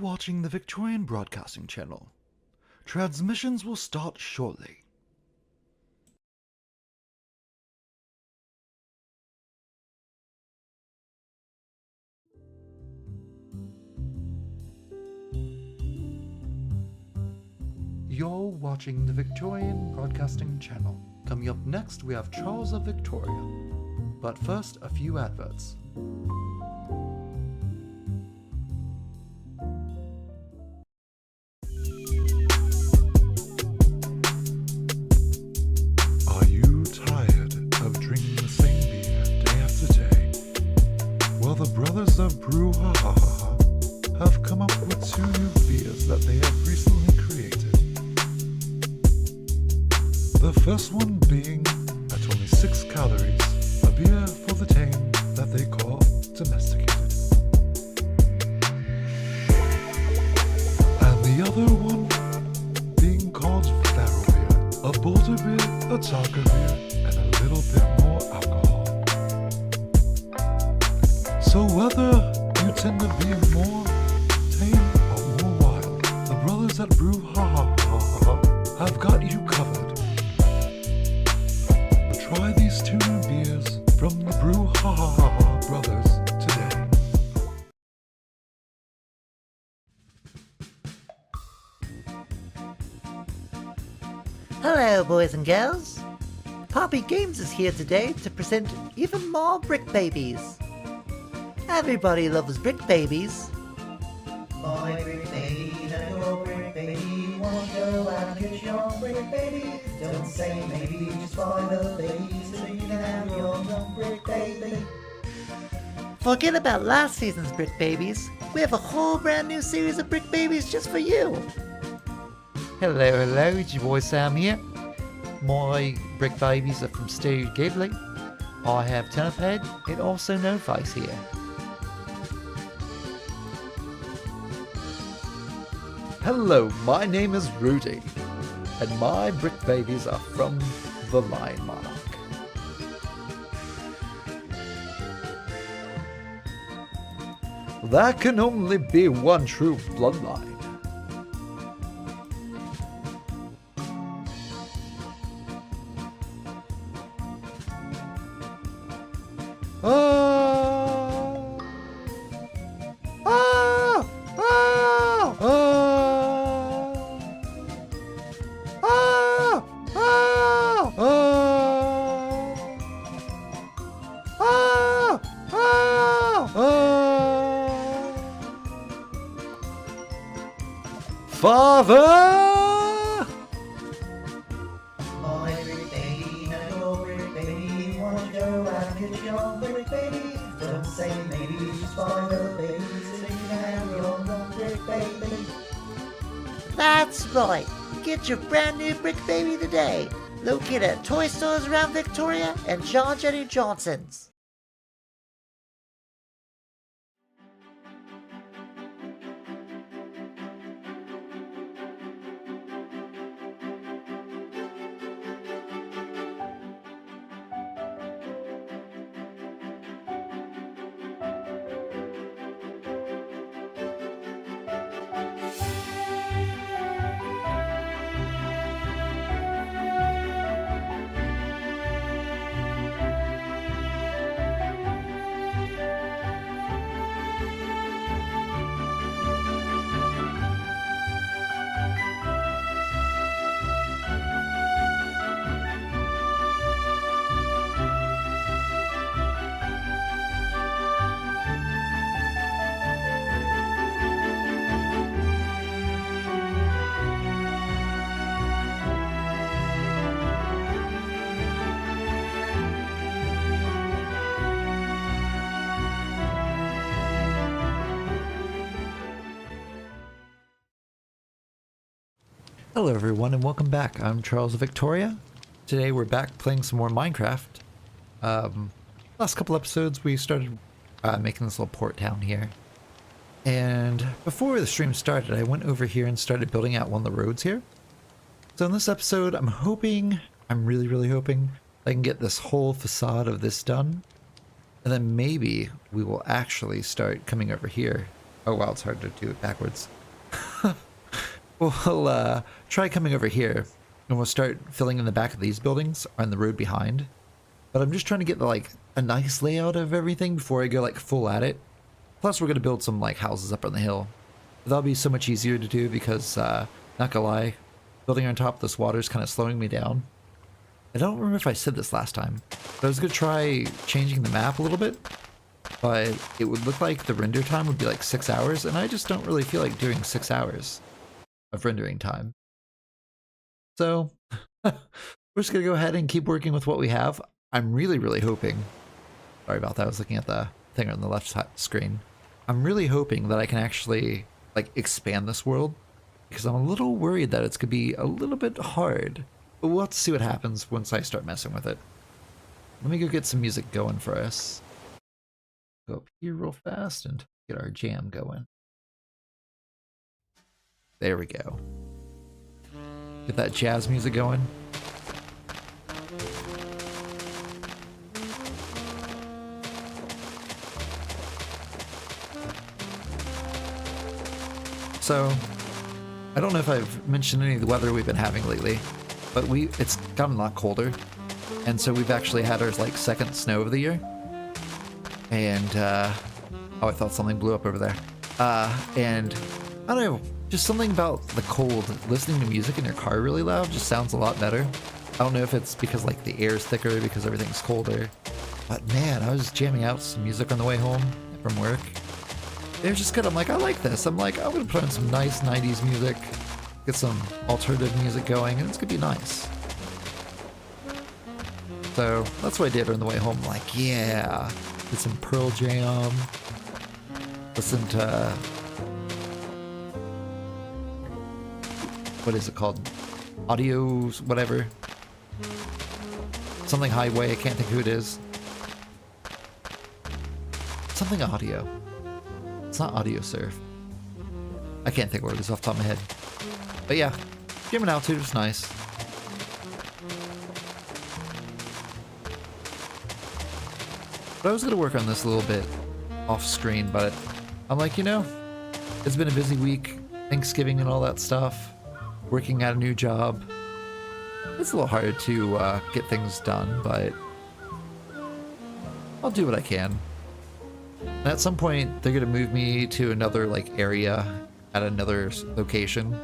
watching the Victorian Broadcasting Channel. Transmissions will start shortly. You're watching the Victorian Broadcasting Channel. Coming up next, we have Charles of Victoria. But first, a few adverts. Are you tired of drinking the same beer day after day? Well, the brothers of Brouhaha have come up with 2 new beers that they have recently created. The first one being, at only 6 calories, a beer for the tame that they call domesticated. And the other one being called Feral Beer, a bolder beer, a darker beer, and a little bit more alcohol. So whether you tend to be more tame or more wild, the brothers at Brouhaha have got you covered. Try these 2 new beers from the Brouhaha brothers today. Hello, boys and girls. Poppy Games is here today to present even more Brick Babies. Everybody loves Brick Babies. My brick baby, and your brick baby, won't go out and get your brick baby. Don't say maybe, just buy the baby, so you can have your own brick baby. Forget about last season's Brick Babies. We have a whole brand new series of Brick Babies just for you. Hello, it's your boy Sam here. My Brick Babies are from Studio Ghibli. I have Turnip Head and also No Face here. Hello, my name is Rudy, and my Brick Babies are from the Lion Monarch. There can only be one true bloodline. Father! My brick baby, and your brick baby, won't go out and get your brick baby. Don't say maybe, just buy the baby, so you can have your own brick baby. That's right. Get your brand new Brick Baby today. Located at toy stores around Victoria and John Jenny Johnson's. Hello everyone and welcome back. I'm Charles of Victoria. Today we're back playing some more Minecraft. Last couple episodes we started making this little port town here. And before the stream started, I went over here and started building out one of the roads here. So in this episode, I'm really hoping I can get this whole facade of this done. And then maybe we will actually start coming over here Oh wow, it's hard to do it backwards. We'll try coming over here, and we'll start filling in the back of these buildings on the road behind. But I'm just trying to get like a nice layout of everything before I go like full at it. Plus we're going to build some like houses up on the hill. That'll be so much easier to do because, not gonna lie, building on top of this water is kind of slowing me down. I don't remember if I said this last time, but I was going to try changing the map a little bit, but it would look like the render time would be like 6 hours, and I just don't really feel like doing 6 hours of rendering time. So, we're just going to go ahead and keep working with what we have. I'm really hoping, sorry about that, I was looking at the thing on the left side screen. I'm really hoping that I can actually like expand this world, because I'm a little worried that it's going to be a little bit hard. But we'll have to see what happens once I start messing with it. Let me go get some music going for us. Go up here real fast and get our jam going. There we go. Get that jazz music going. So, I don't know if I've mentioned any of the weather we've been having lately, but it's gotten a lot colder, and so we've actually had our like second snow of the year. And oh, I thought something blew up over there. And I don't know, just something about the cold. Listening to music in your car really loud just sounds a lot better. I don't know if it's because like the air is thicker because everything's colder, but man, I was jamming out some music on the way home from work. It was just good. I'm like, I like this. I'm like, I'm gonna put on some nice 90s music, get some alternative music going, and it's gonna be nice. So that's what I did on the way home. I'm like, yeah, get some Pearl Jam, listen to, what is it called? Audios, whatever. Something Highway, I can't think who it is. Something audio. It's not Audio Surf. I can't think what it is off the top of my head. But yeah, jamming out too is nice. But I was going to work on this a little bit off screen, but I'm like, you know, it's been a busy week, Thanksgiving and all that stuff, working at a new job. It's a little hard to get things done, but I'll do what I can. And at some point, they're going to move me to another like area at another location.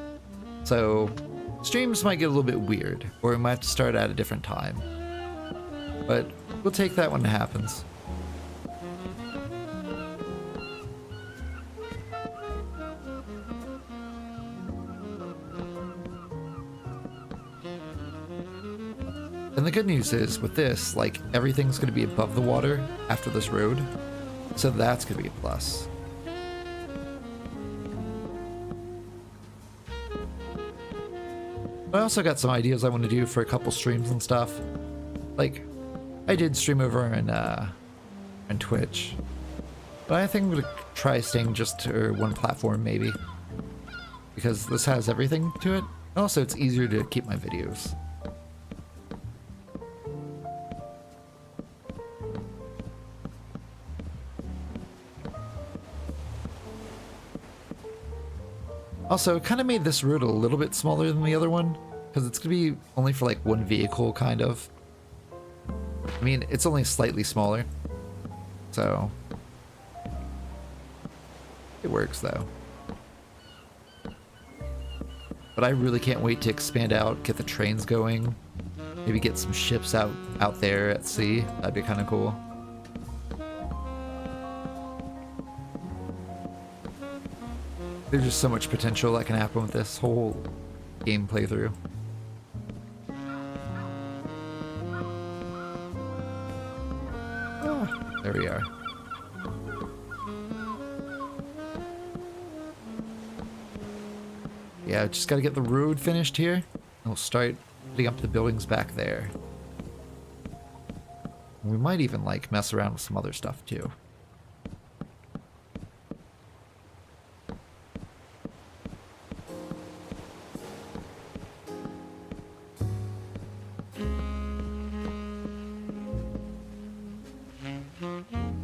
So streams might get a little bit weird, or we might have to start at a different time. But we'll take that when it happens. And the good news is, with this, like, everything's going to be above the water after this road. So that's going to be a plus. I also got some ideas I want to do for a couple streams and stuff. Like, I did stream over on Twitch. But I think I'm going to try staying just to one platform, maybe. Because this has everything to it. Also, it's easier to keep my videos. Also, it kind of made this route a little bit smaller than the other one, because it's going to be only for like one vehicle, kind of. I mean, it's only slightly smaller, so it works though. But I really can't wait to expand out, get the trains going, maybe get some ships out there at sea. That'd be kind of cool. There's just so much potential that can happen with this whole game playthrough. Ah, there we are. Yeah, just gotta get the road finished here, and we'll start putting up the buildings back there. We might even like mess around with some other stuff too.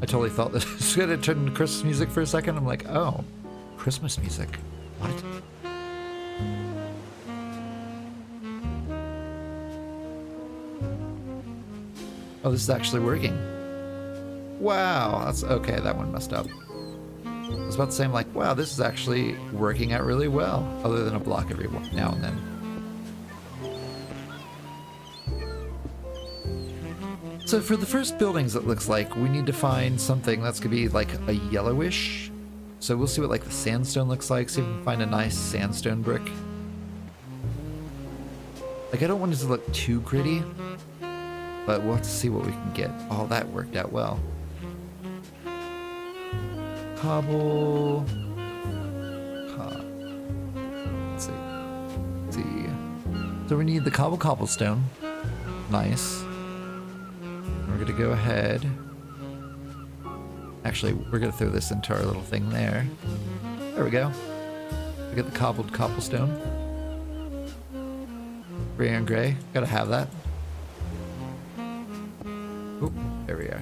I totally thought this was gonna turn into Christmas music for a second. I'm like, oh, Christmas music. What? Oh, this is actually working. Wow, that's okay. That one messed up. I was about to say, I'm like, wow, this is actually working out really well, other than a block every now and then. So for the first buildings, it looks like we need to find something that's gonna be like a yellowish. So we'll see what like the sandstone looks like, see if we can find a nice sandstone brick. Like I don't want it to look too gritty, but we'll have to see what we can get. Oh, that worked out well. Cobble. Let's see. Let's see. So we need the cobblestone. Nice. We're gonna go ahead. Actually, we're gonna throw this into our little thing there. There we go. We get the cobblestone. Gray on gray. Gotta have that. Oop, there we are.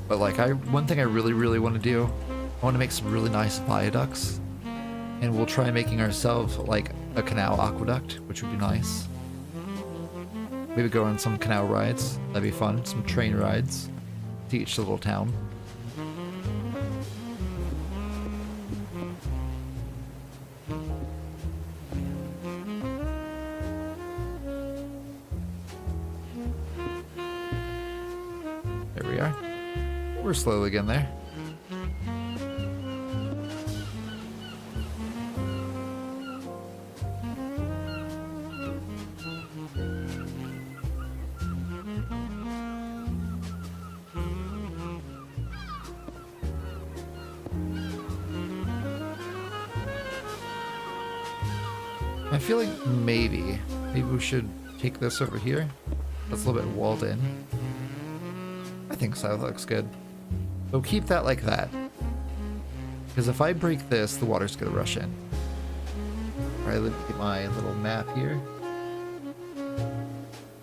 But like, one thing I really want to do, I want to make some really nice viaducts, and we'll try making ourselves like a canal aqueduct, which would be nice. Maybe go on some canal rides. That'd be fun. Some train rides to each little town. There we are. We're slowly getting there. I feel like maybe we should take this over here. That's a little bit walled in. I think so, that looks good. So keep that like that. Because if I break this, the water's gonna rush in. Alright, let me get my little map here.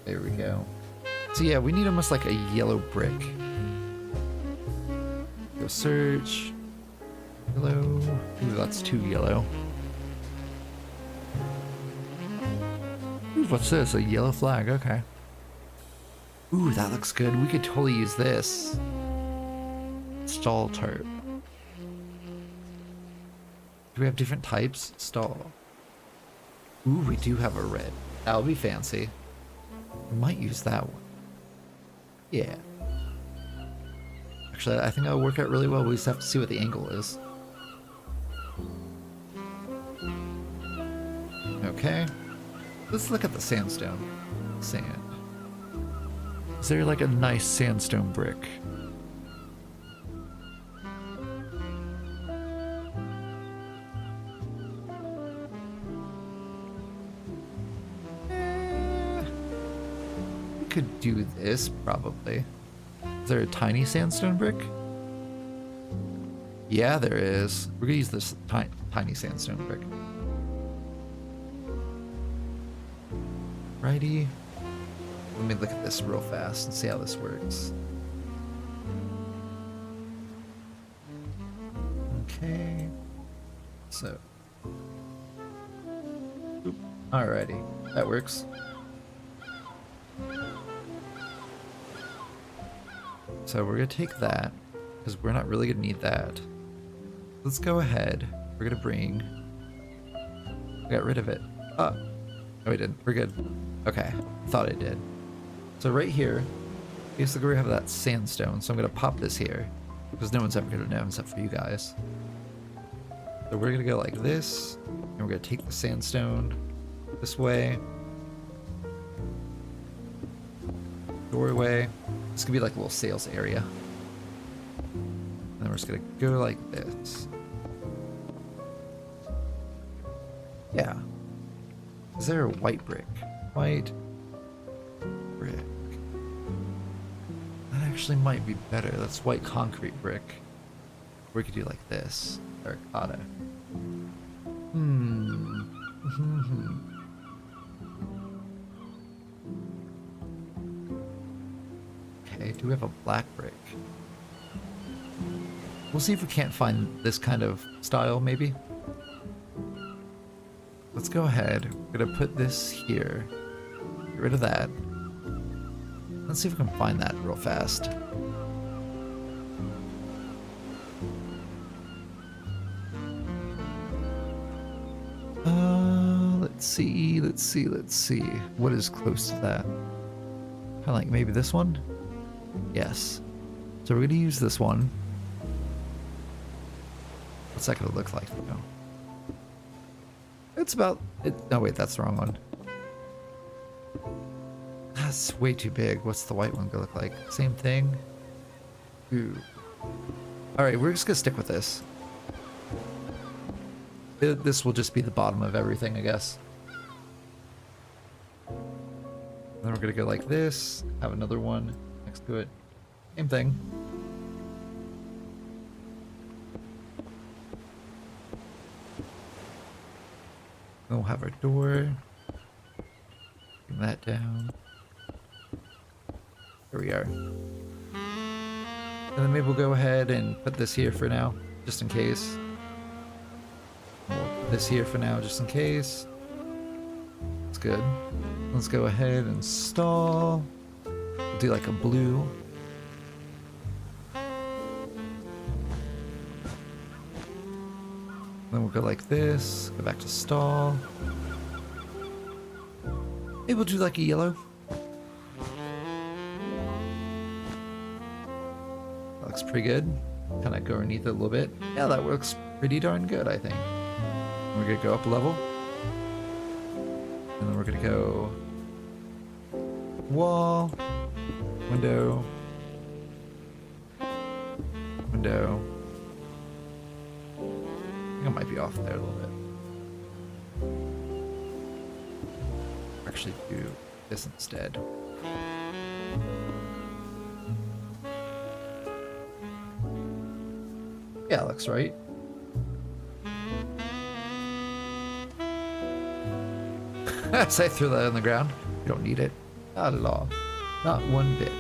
There we go. So yeah, we need almost like a yellow brick. Go search. Yellow. Ooh, that's too yellow. Ooh, what's this? A yellow flag, okay. Ooh, that looks good. We could totally use this. Stall tarp. Do we have different types? Stall. Ooh, we do have a red. That'll be fancy. We might use that one. Yeah. Actually, I think that'll work out really well. We just have to see what the angle is. Okay. Let's look at the sandstone. Sand. Is there like a nice sandstone brick? We could do this probably. Is there a tiny sandstone brick? Yeah, there is. We're gonna use this tiny sandstone brick. Righty. Let me look at this real fast and see how this works. Okay. So. Oop. Alrighty. That works. So we're gonna take that, because we're not really gonna need that. Let's go ahead. We're gonna bring... We got rid of it. Oh. No, we didn't. We're good. Okay. Thought I did. So right here, basically we have that sandstone, so I'm going to pop this here, because no one's ever going to know except for you guys. So we're going to go like this, and we're going to take the sandstone this way. Doorway. This could be like a little sales area. And then we're just going to go like this. Yeah. Is there a white brick? White brick. That actually might be better. That's white concrete brick. We could do like this. Terracotta. Okay, do we have a black brick? We'll see if we can't find this kind of style, maybe. Let's go ahead. We're gonna put this here. Get rid of that. Let's see if we can find that real fast. Let's see. What is close to that? Kind of like maybe this one? Yes. So we're gonna use this one. What's that gonna look like though? It's about it. Oh wait, that's the wrong one. That's way too big. What's the white one gonna look like? Same thing. Ooh. All right, we're just gonna stick with this. This will just be the bottom of everything, I guess. Then we're gonna go like this. Have another one next to it. Same thing. Then we'll have our door. Bring that down. There we are. And then maybe we'll go ahead and put this here for now, just in case. We'll put this here for now, just in case. That's good. Let's go ahead and install. We'll do like a blue. Then we'll go like this, go back to stall. Maybe we'll do like a yellow. That looks pretty good. Kind of go underneath it a little bit. Yeah, that works pretty darn good, I think. We're gonna go up a level. And then we're gonna go wall, window, window. I might be off there a little bit. Actually do this instead. Yeah, looks right. As I threw that on the ground. You don't need it. Not at all. Not one bit.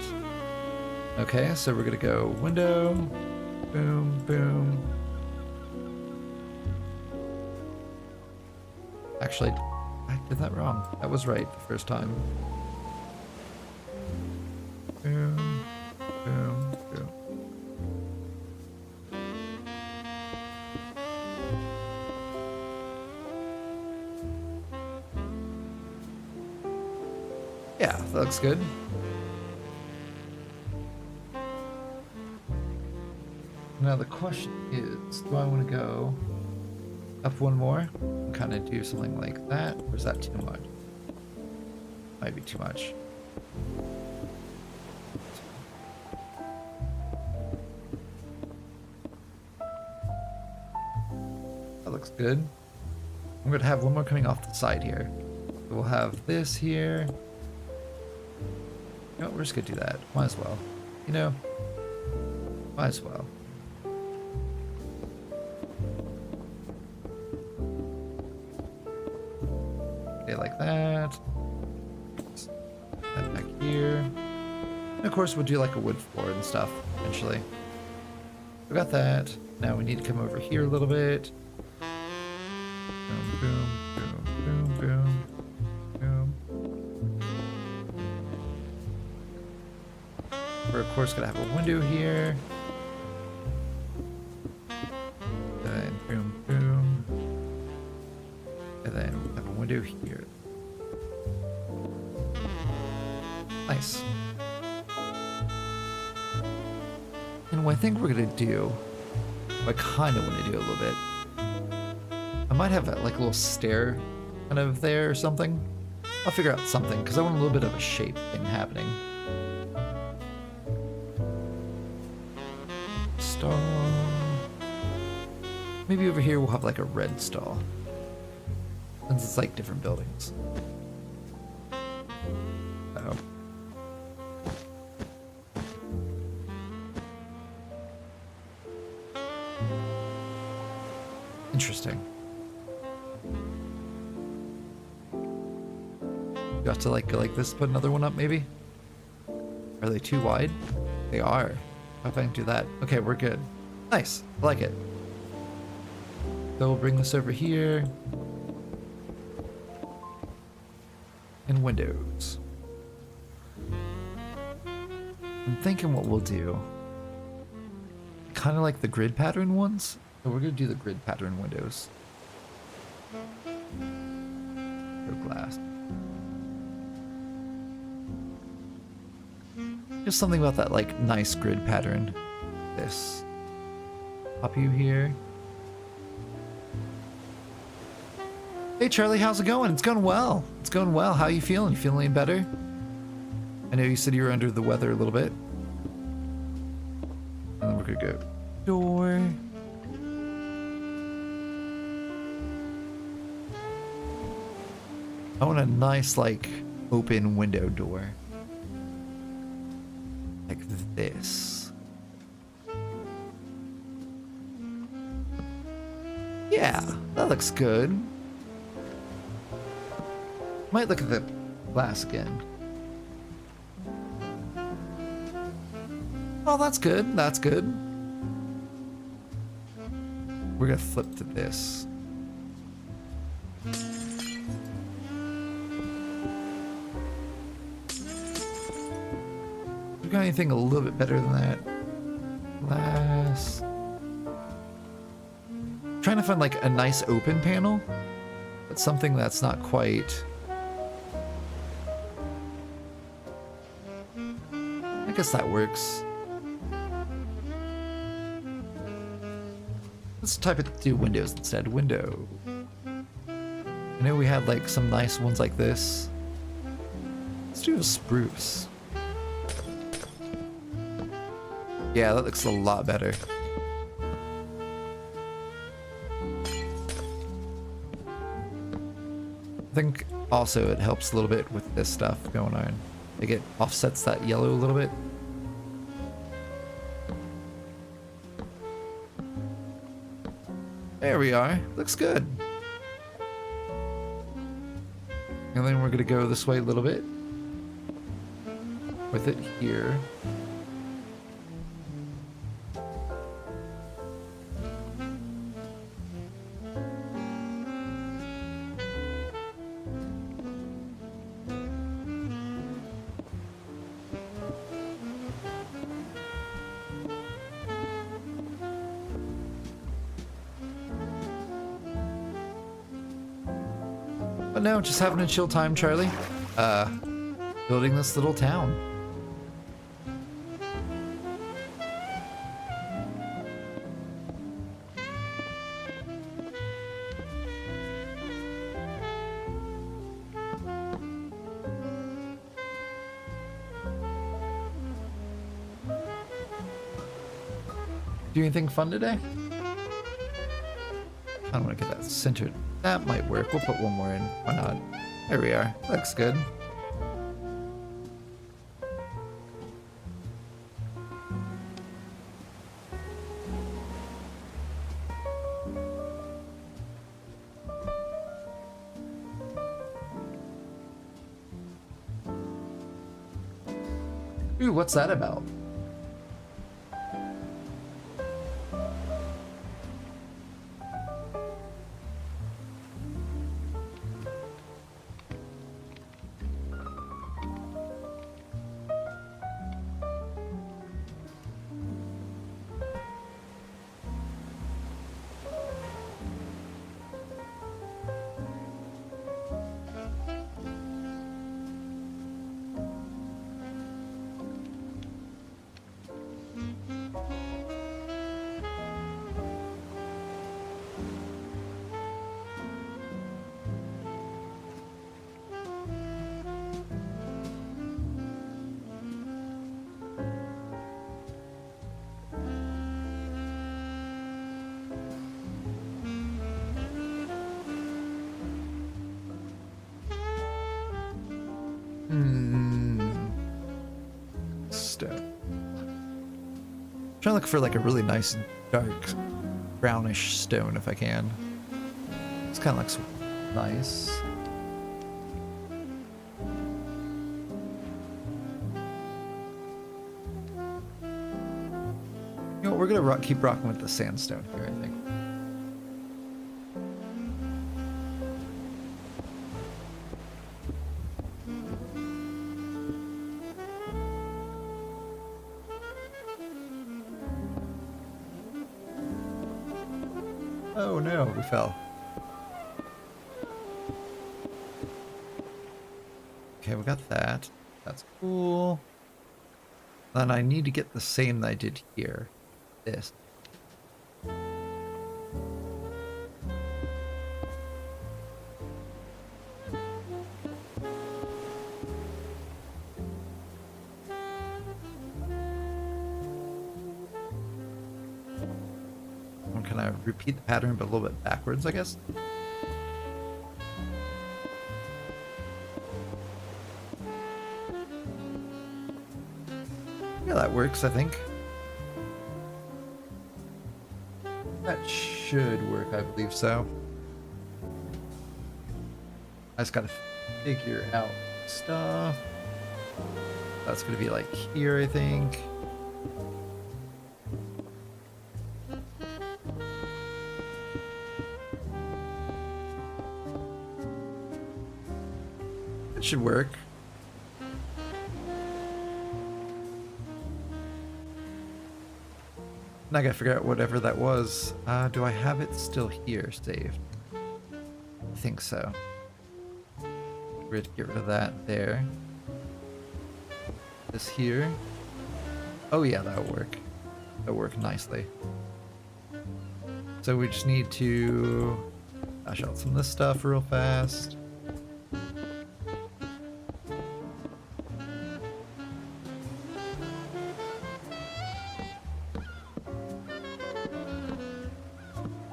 Okay, so we're gonna go window, boom, boom. Actually, I did that wrong. That was right the first time. Boom, boom, boom. Yeah, that looks good. Now the question is, do I want to go up one more and kind of do something like that, or is that too much? Might be too much. That looks good. I'm going to have one more coming off the side here. So we'll have this here. You know what, we're just going to do that. Might as well. You know, might as well. Okay, like that. That back here. And of course, we'll do like a wood floor and stuff eventually. We got that. Now we need to come over here a little bit. Boom, boom, boom, boom, boom, boom. We're of course gonna have a window here. Then boom, boom. And then we'll have a window here. Nice. And what I think we're gonna do, what I kind of want to do a little bit, I might have like a little stair kind of there or something. I'll figure out something because I want a little bit of a shape thing happening. Stall. Maybe over here we'll have like a red stall. Since it's like different buildings. Uh-oh. Interesting. Got to like go like this, put another one up maybe? Are they too wide? They are. How if I can do that? Okay, we're good. Nice. I like it. So we'll bring this over here. And windows. I'm thinking what we'll do. Kind of like the grid pattern ones. So we're going to do the grid pattern windows. Or glass. Just something about that like nice grid pattern. This. Pop you here. Hey Charlie, how's it going? It's going well. It's going well. How you feeling? You feeling any better? I know you said you were under the weather a little bit. And then we're gonna go door. I want a nice like open window door. Like this. Yeah, that looks good. Might look at the glass again. Oh, that's good. That's good. We're gonna flip to this. We got anything a little bit better than that? Glass. Trying to find like a nice open panel, but something that's not quite. I guess that works. Let's type it to windows instead. Window. I know we had like some nice ones like this. Let's do a spruce. Yeah, that looks a lot better. I think also it helps a little bit with this stuff going on. I think it offsets that yellow a little bit. There we are. Looks good. And then we're gonna go this way a little bit. With it here. But no, just having a chill time, Charlie. Building this little town. Do anything fun today? I don't want to get that centered. That might work. We'll put one more in. Why not? There we are. Looks good. Ooh, what's that about? Stone. Trying to look for like a really nice dark brownish stone if I can. This kind of looks nice. You know, we're gonna keep rocking with the sandstone here, I think. Oh no, we fell. Okay, we got that. That's cool. Then I need to get the same that I did here. This. And can I repeat the pattern but a little bit backwards, I guess? Yeah, that works, I think. That should work, I believe so. I just gotta figure out stuff. That's gonna be like here, I think. It should work. Now I gotta figure out whatever that was. Do I have it still here saved? I think so. We're gonna get rid of that there. This here. Oh yeah, that'll work. That'll work nicely. So we just need to dash out some of this stuff real fast.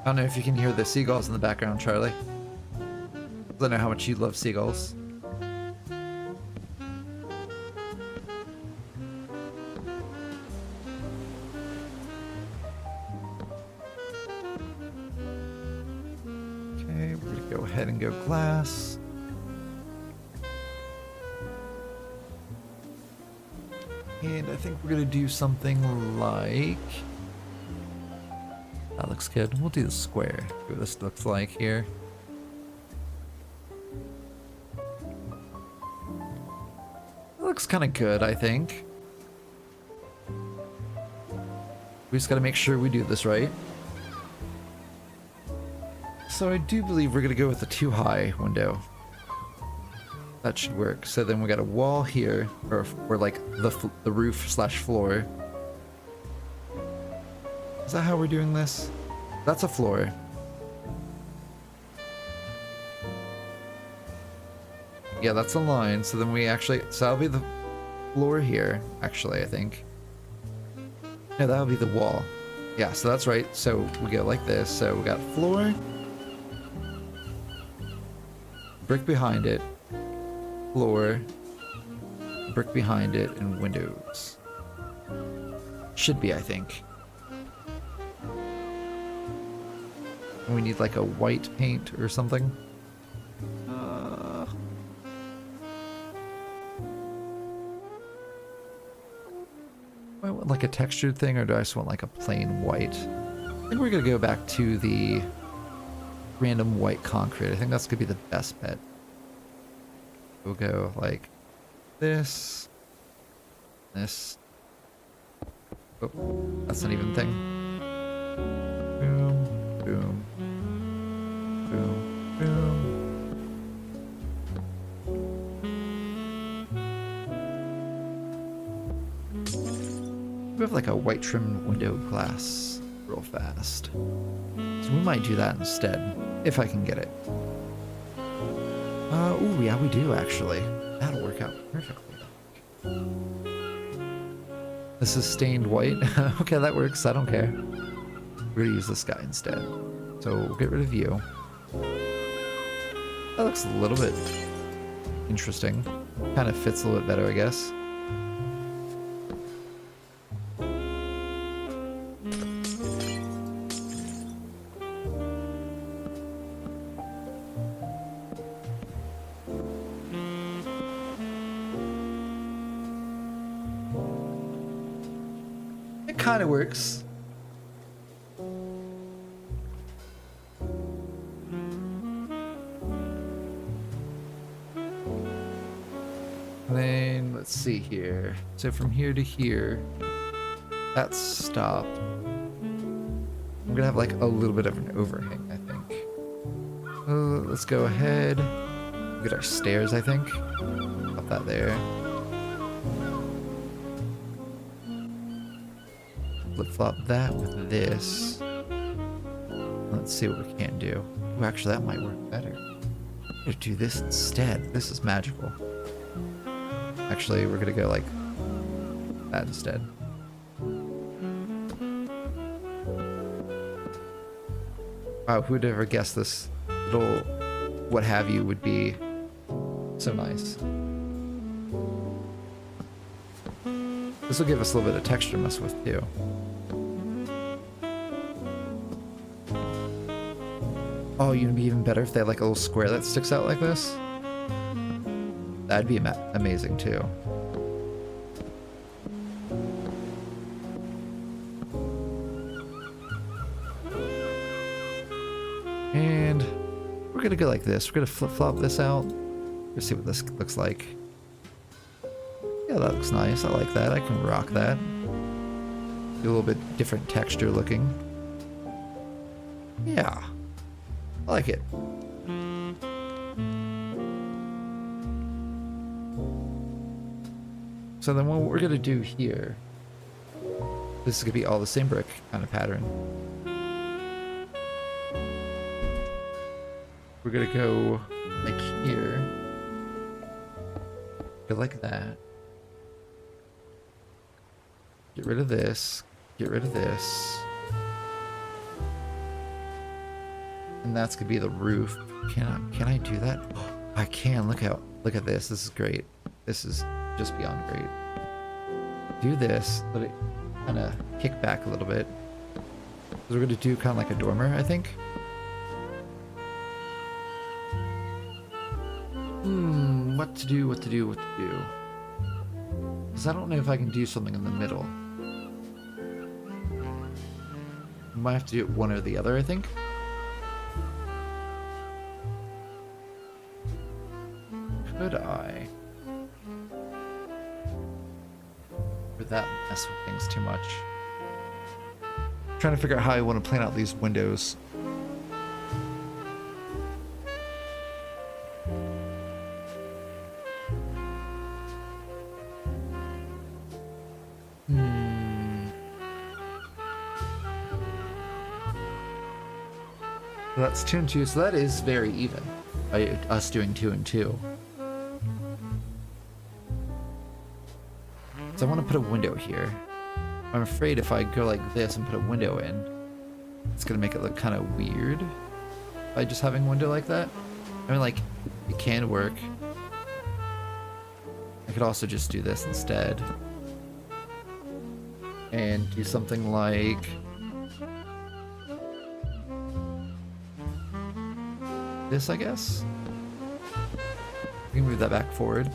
I don't know if you can hear the seagulls in the background, Charlie. I don't know how much you love seagulls. Okay, we're gonna go ahead and go glass. And I think we're gonna do something like... That looks good. We'll do the square. See what this looks like here. It looks kind of good, I think. We just gotta make sure we do this right. So I do believe we're gonna go with the too high window. That should work. So then we got a wall here, or like the roof slash floor. Is that how we're doing this? That's a floor. Yeah, that's a line. So then we actually, so that'll be the floor here, actually, I think. No, that'll be the wall. Yeah, so that's right. So we go like this. So we got floor, brick behind it, floor, brick behind it, and windows. Should be, I think. We need like a white paint or something. Do I want like a textured thing, or do I just want like a plain white? I think we're gonna go back to the random white concrete. I think that's gonna be the best bet. We'll go like this, this. Oh, that's an even thing. Boom, boom. Boom, boom. We have like a white trimmed window glass real fast. So we might do that instead, if I can get it. Ooh, yeah, we do actually. That'll work out perfectly. This is stained white. Okay, that works. I don't care. We're gonna use this guy instead. So we'll get rid of you. That looks a little bit interesting. Kind of fits a little bit better, I guess. It kind of works. let's see here. So from here to here, that's stopped. I'm gonna have like a little bit of an overhang, I think. Let's go ahead. Get our stairs, I think. Pop that there. Flip-flop that with this. Let's see what we can do. Oh, actually, that might work better. I'm gonna do this instead. This is magical. Actually, we're gonna go like that instead. Wow, who'd ever guess this little what have you would be so nice. This will give us a little bit of texture to mess with too. Oh, you know, it'd be even better if they had like a little square that sticks out like this. That'd be amazing too. And we're gonna go like this. We're gonna flip-flop this out. Let's see what this looks like. Yeah, that looks nice. I like that. I can rock that. Do a little bit different texture looking. Yeah. I like it. So then what we're gonna do here, this is gonna be all the same brick kind of pattern. We're gonna go like here, go like that. Get rid of this, get rid of this. And that's gonna be the roof. Can I do that? Oh, I can. Look at this. This is great. This is just beyond great. Do this, let it kind of kick back a little bit. So we're gonna do kind of like a dormer, I think. What to do, what to do, what to do. Because I don't know if I can do something in the middle. Might have to do it one or the other, I think. Could I? Would that mess with things too much? I'm trying to figure out how I want to plan out these windows. So that's 2 and 2, so that is very even. By us doing 2 and 2. So I want to put a window here. I'm afraid if I go like this and put a window in, it's gonna make it look kind of weird by just having a window like that. I mean, like, it can work. I could also just do this instead. And do something like... this, I guess? We can move that back forward.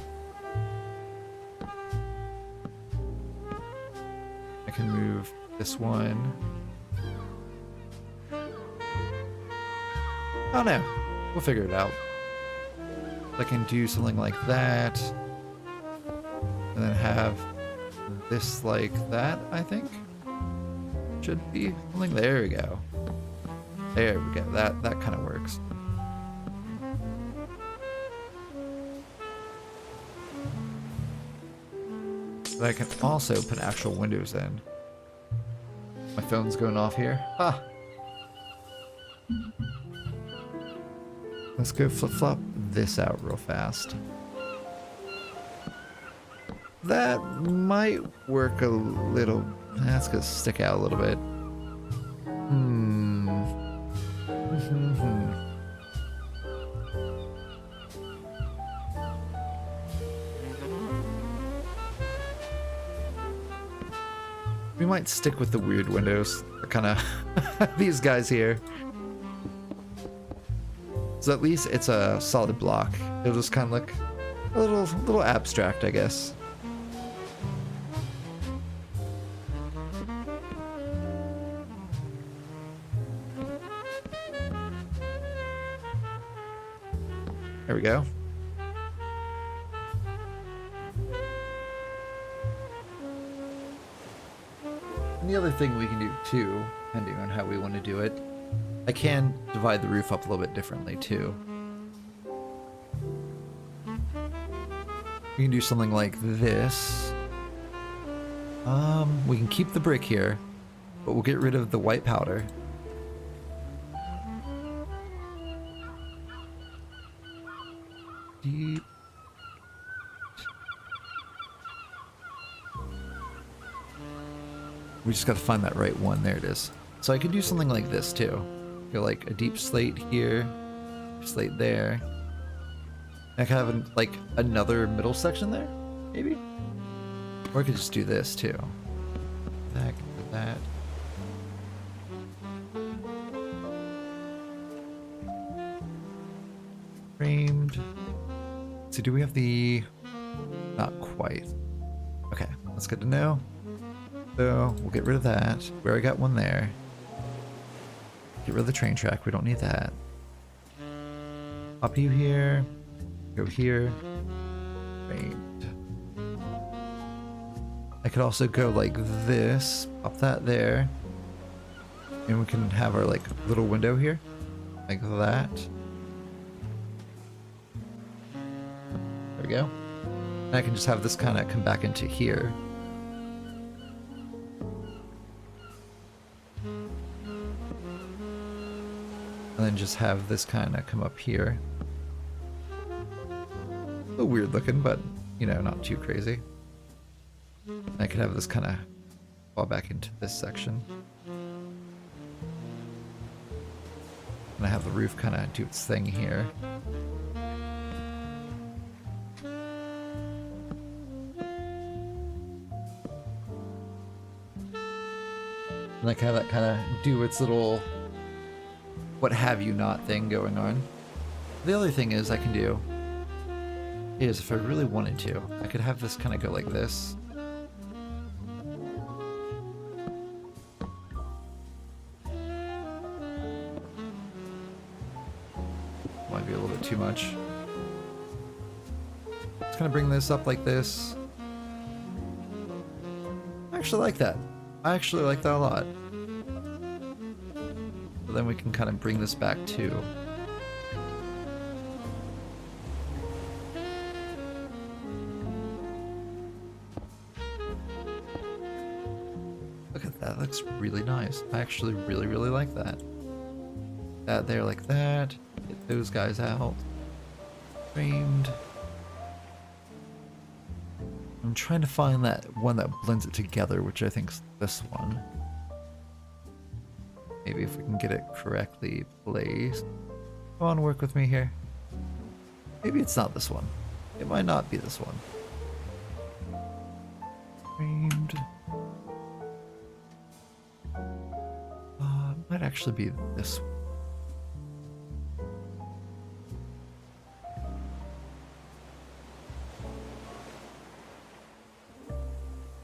I can move this one. Oh no, we'll figure it out. I can do something like that. And then have this like that, I think. Should be something. There we go. There we go. That kind of works. But I can also put actual windows in. My phone's going off here. Ah! Let's go flip-flop this out real fast. That might work a little... That's gonna stick out a little bit. We might stick with the weird windows. They're kind of these guys here. So at least it's a solid block. It'll just kind of look a little abstract, I guess. There we go. And the other thing we can do too, depending on how we want to do it, I can divide the roof up a little bit differently too. We can do something like this. We can keep the brick here, but we'll get rid of the white powder. Deep. We just got to find that right one. There it is. So I could do something like this too. Go like a deep slate here, slate there. I could have like another middle section there, maybe? Or I could just do this too. That, that. Framed. So do we have the... Not quite. Okay, that's good to know. So we'll get rid of that. We already got one there. Get rid of the train track. We don't need that. Pop you here. Go here. Framed. I could also go like this. Pop that there. And we can have our like little window here. Like that. There we go. And I can just have this kind of come back into here. And then just have this kind of come up here. A little weird looking, but, you know, not too crazy. And I could have this kind of fall back into this section. And I have the roof kind of do its thing here. And I can have that kind of do its little what have you not thing going on. The other thing is I can do is if I really wanted to, I could have this kind of go like this. Might be a little bit too much. Just gonna bring this up like this. I actually like that. I actually like that a lot. But then we can kind of bring this back too. Look at that, looks really nice. I actually really, really like that. That there like that. Get those guys out. Framed. I'm trying to find that one that blends it together, which I think's this one. Maybe if we can get it correctly placed. Come on, work with me here. Maybe it's not this one. It might not be this one. Framed. It might actually be this one.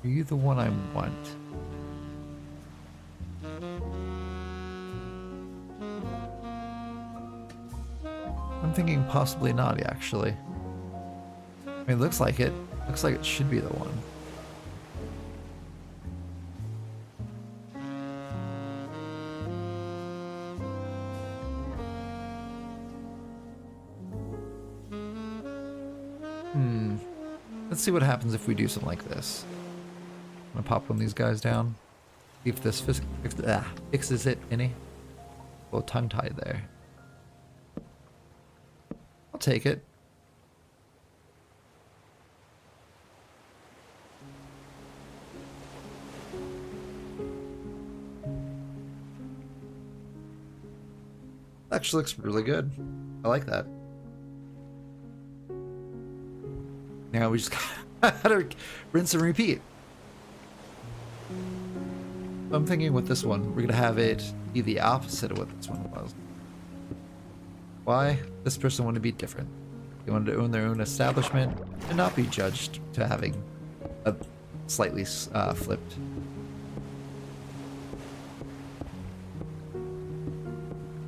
Are you the one I want? I'm thinking possibly not, actually. I mean, it looks like it. Looks like it should be the one. Let's see what happens if we do something like this. I'm gonna pop one of these guys down. See if this fixes it any. A little tongue-tied there. I'll take it. Actually looks really good. I like that. Now we just gotta rinse and repeat. I'm thinking with this one, we're gonna have it be the opposite of what this one was. Why? This person wanted to be different. They wanted to own their own establishment and not be judged to having a slightly flipped.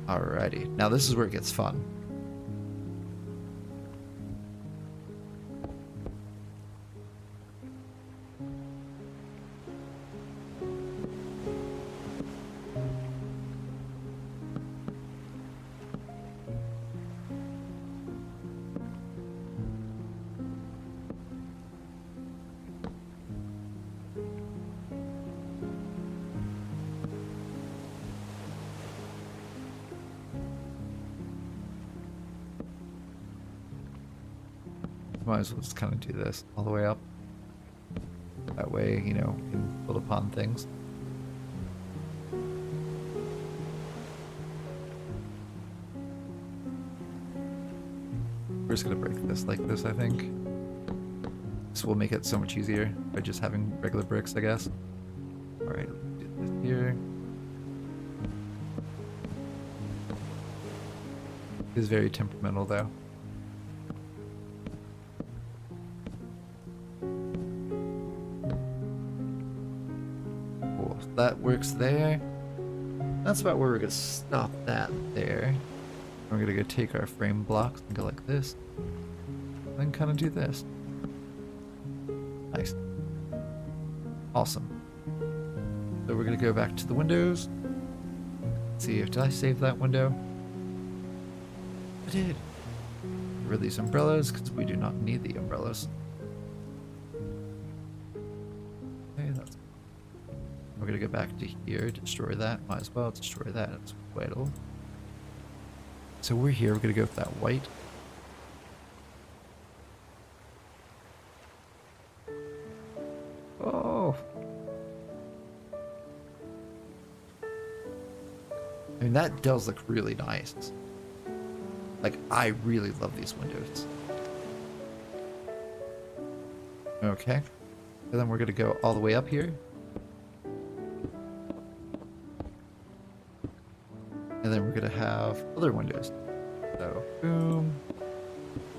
Alrighty, now this is where it gets fun. Might as well just kind of do this all the way up. That way, you know, we can build upon things. We're just gonna break this like this, I think. This will make it so much easier by just having regular bricks, I guess. Alright, do this here. It is very temperamental though. Cool. That works there. That's about where we're gonna stop that there. We're gonna go take our frame blocks and go like this. And then kind of do this. Nice. Awesome. So we're gonna go back to the windows. See if did I save that window? I did. Get rid of these umbrellas because we do not need the umbrellas. Okay, that's. We're gonna go back to here, destroy that. Might as well destroy that as well. So we're here. We're gonna go with that white. Oh. I mean, that does look really nice. Like, I really love these windows. Okay. And then we're gonna go all the way up here. And then we're gonna have other windows. So, boom,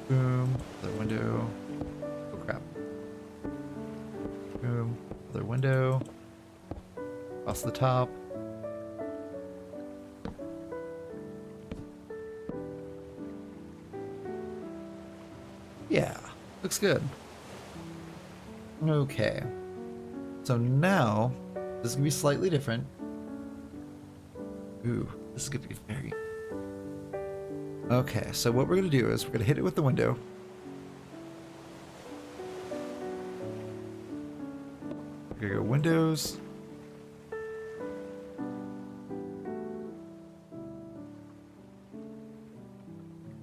boom, other window. Oh crap. Boom, other window. Across the top. Yeah, looks good. Okay. So now, this is gonna be slightly different. Ooh, this is gonna be very... Okay, so what we're gonna do is we're gonna hit it with the window. We're gonna go windows.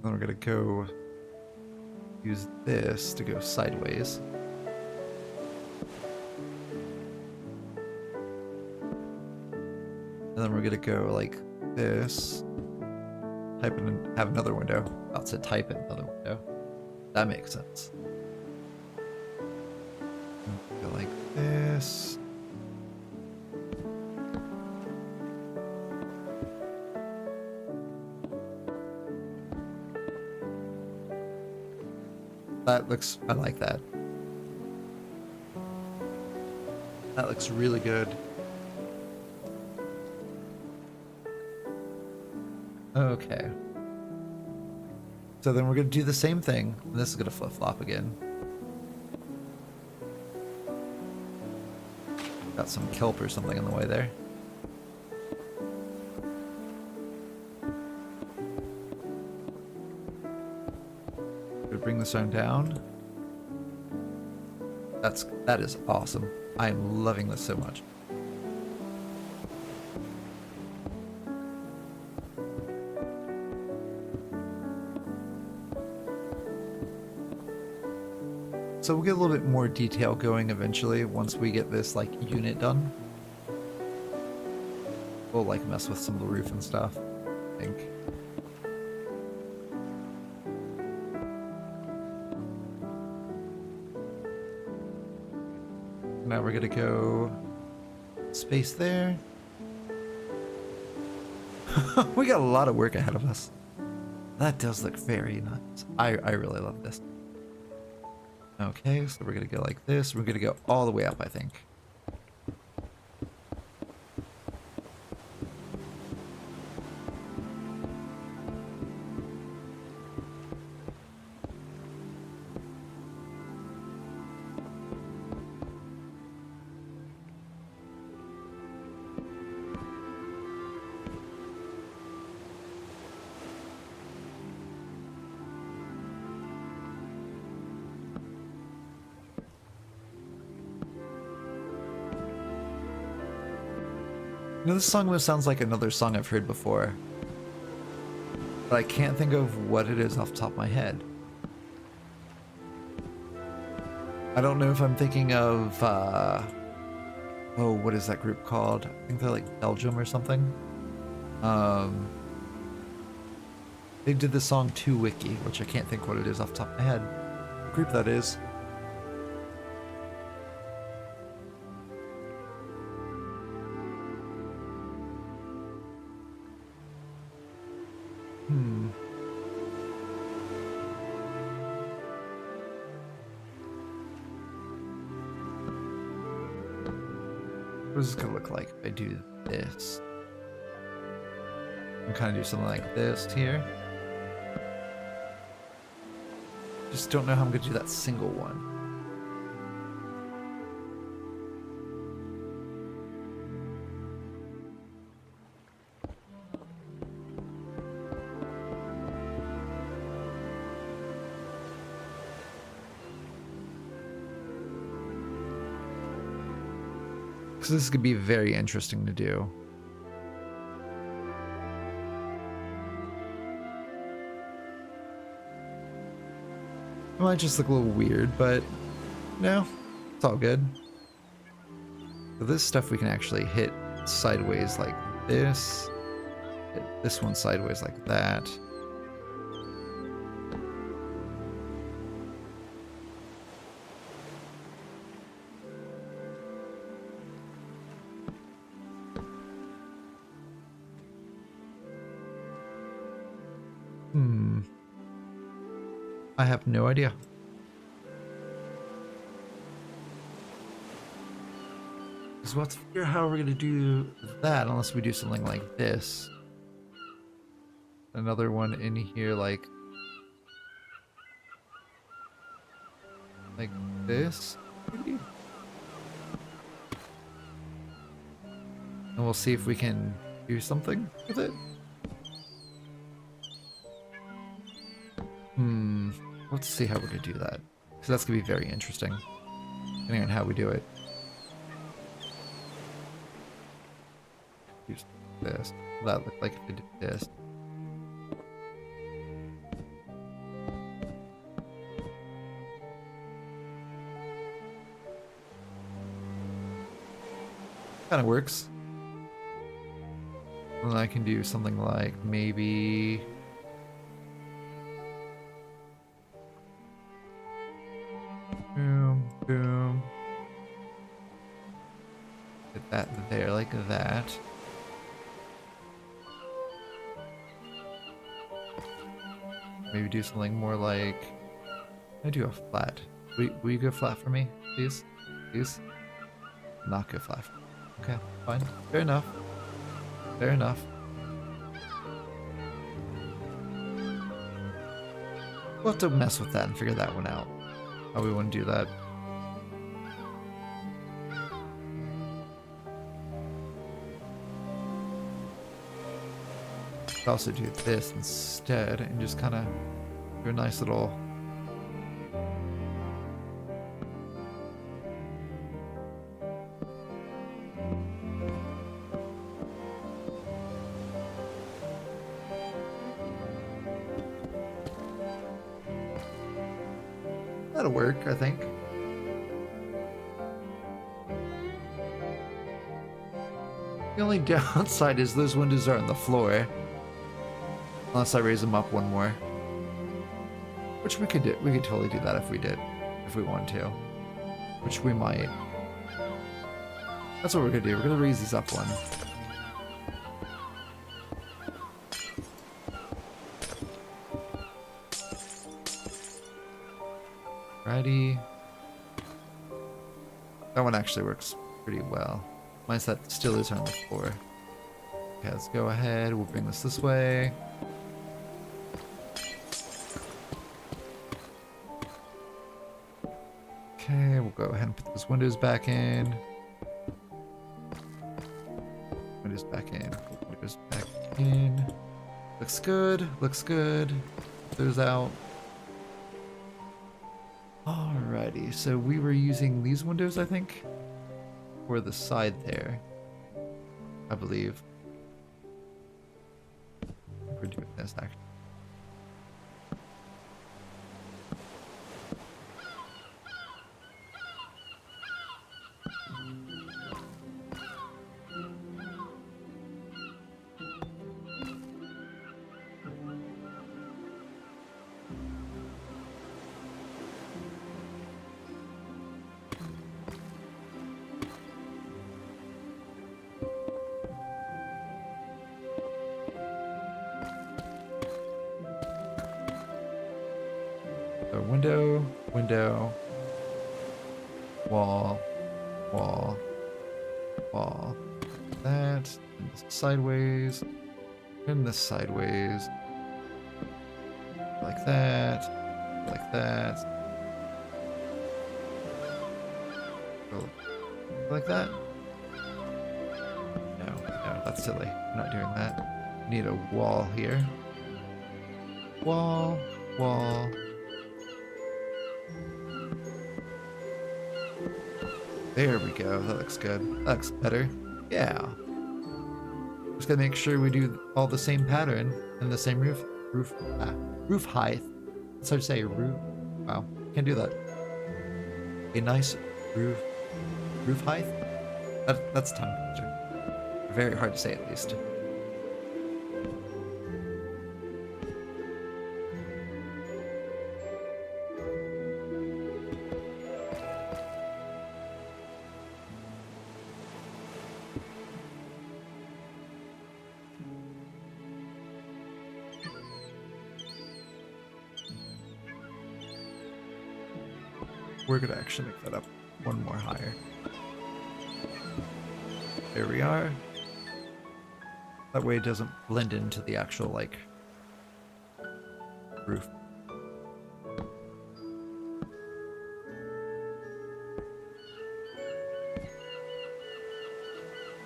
Then we're gonna go use this to go sideways. And then we're gonna go like this. Type in, have another window. About to type in another window. That makes sense. Go like this. That looks, I like that. That looks really good. Okay. So then we're going to do the same thing. And this is going to flip-flop again. Got some kelp or something in the way there. Bring this one down. That is awesome. I am loving this so much. So we'll get a little bit more detail going eventually once we get this like unit done. We'll like mess with some of the roof and stuff, I think. Now we're gonna go space there. We got a lot of work ahead of us. That does look very nice. I really love this. Okay, so we're gonna go like this. We're gonna go all the way up, I think. You know, this song almost sounds like another song I've heard before. But I can't think of what it is off the top of my head. I don't know if I'm thinking of, oh, what is that group called? I think they're like Belgium or something. They did the song 2 Wiki, which I can't think what it is off the top of my head. What group that is. What is this gonna look like if I do this? I'm kind of do something like this here. Just don't know how I'm gonna do that single one. Because this could be very interesting to do. It might just look a little weird, but no, it's all good. So this stuff we can actually hit sideways like this. Hit this one sideways like that. I have no idea. Because we'll have to figure out how we're going to do that unless we do something like this. Another one in here like this. Maybe? And we'll see if we can do something with it. Let's see how we're going to do that. Because that's going to be very interesting. Depending on how we do it. Use this. That looked like if we did this. Kind of works. And then I can do something like maybe... Boom, boom. Get that there like that. Maybe do something more like... I do a flat. Will you go flat for me, please? Please? Not go flat. Okay, fine. Fair enough. Fair enough. We'll have to mess with that and figure that one out. How we want to do that. Could also do this instead and just kind of do a nice little... That'll work, I think. The only downside is those windows are on the floor. Unless I raise them up one more. Which we could do. We could totally do that if we did. If we want to. Which we might. That's what we're gonna do. We're gonna raise these up one. Righty. That one actually works pretty well. Minus that still is on the floor. Okay, let's go ahead. We'll bring this way. Okay, we'll go ahead and put those windows back in. Windows back in. Windows back in. Looks good. Looks good. Those out. Alrighty, so we were using these windows, I think, for the side there, I believe. We're doing this actually. window, window, wall, wall, wall. That, and this sideways, and this sideways. Like that, like that. Go like that. No, no, that's silly. I'm not doing that. Need a wall here. Wall, wall. There we go. That looks good. That looks better. Yeah. Just gotta make sure we do all the same pattern and the same roof height. It's hard to say roof. Wow, can't do that. A nice roof height. That's tongue twister. Very hard to say at least. We're gonna actually make that up one more higher. There we are. That way it doesn't blend into the actual, like, roof.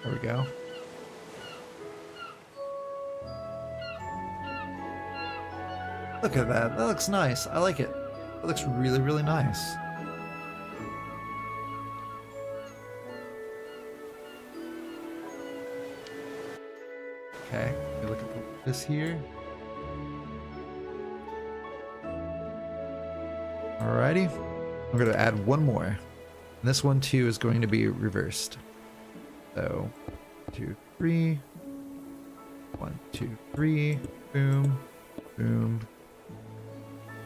There we go. Look at that. That looks nice. I like it. That looks really, really nice. Okay, let me look at this here. Alrighty, I'm gonna add one more. And this one too is going to be reversed. So, 2, 3. 1, 2, 3. Boom, boom.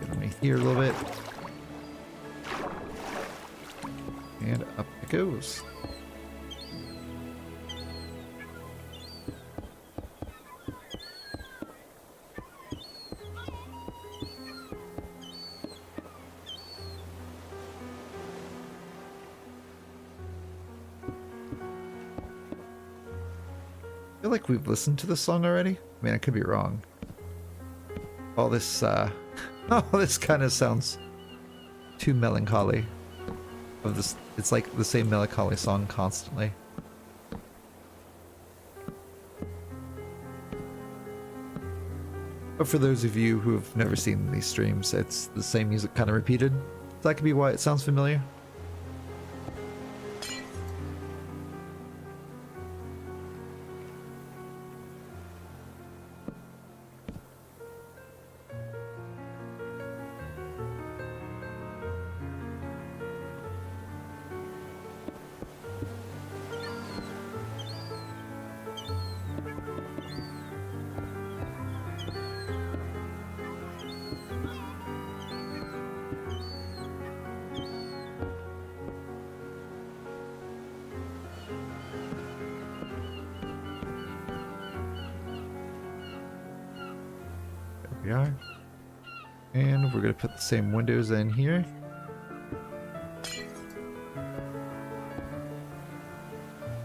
Get underneath here a little bit. And up it goes. I feel like we've listened to this song already. I mean, I could be wrong. All this, all this kind of sounds too melancholy. Of this, it's like the same melancholy song constantly. But for those of you who have never seen these streams, it's the same music kind of repeated. So that could be why it sounds familiar. We are. And we're going to put the same windows in here.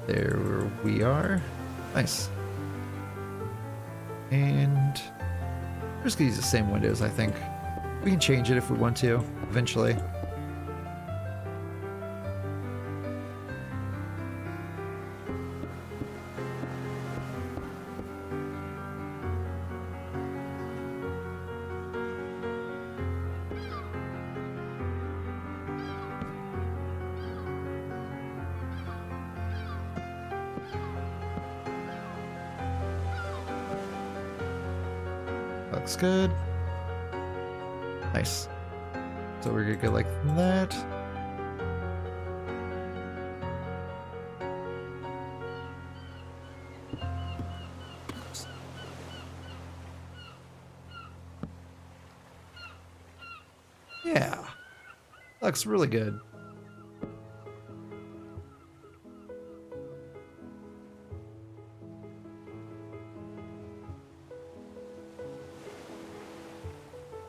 There we are. Nice. And we're just going to use the same windows, I think. We can change it if we want to, eventually. Looks good. Nice. So we're gonna go like that. Yeah. Looks really good.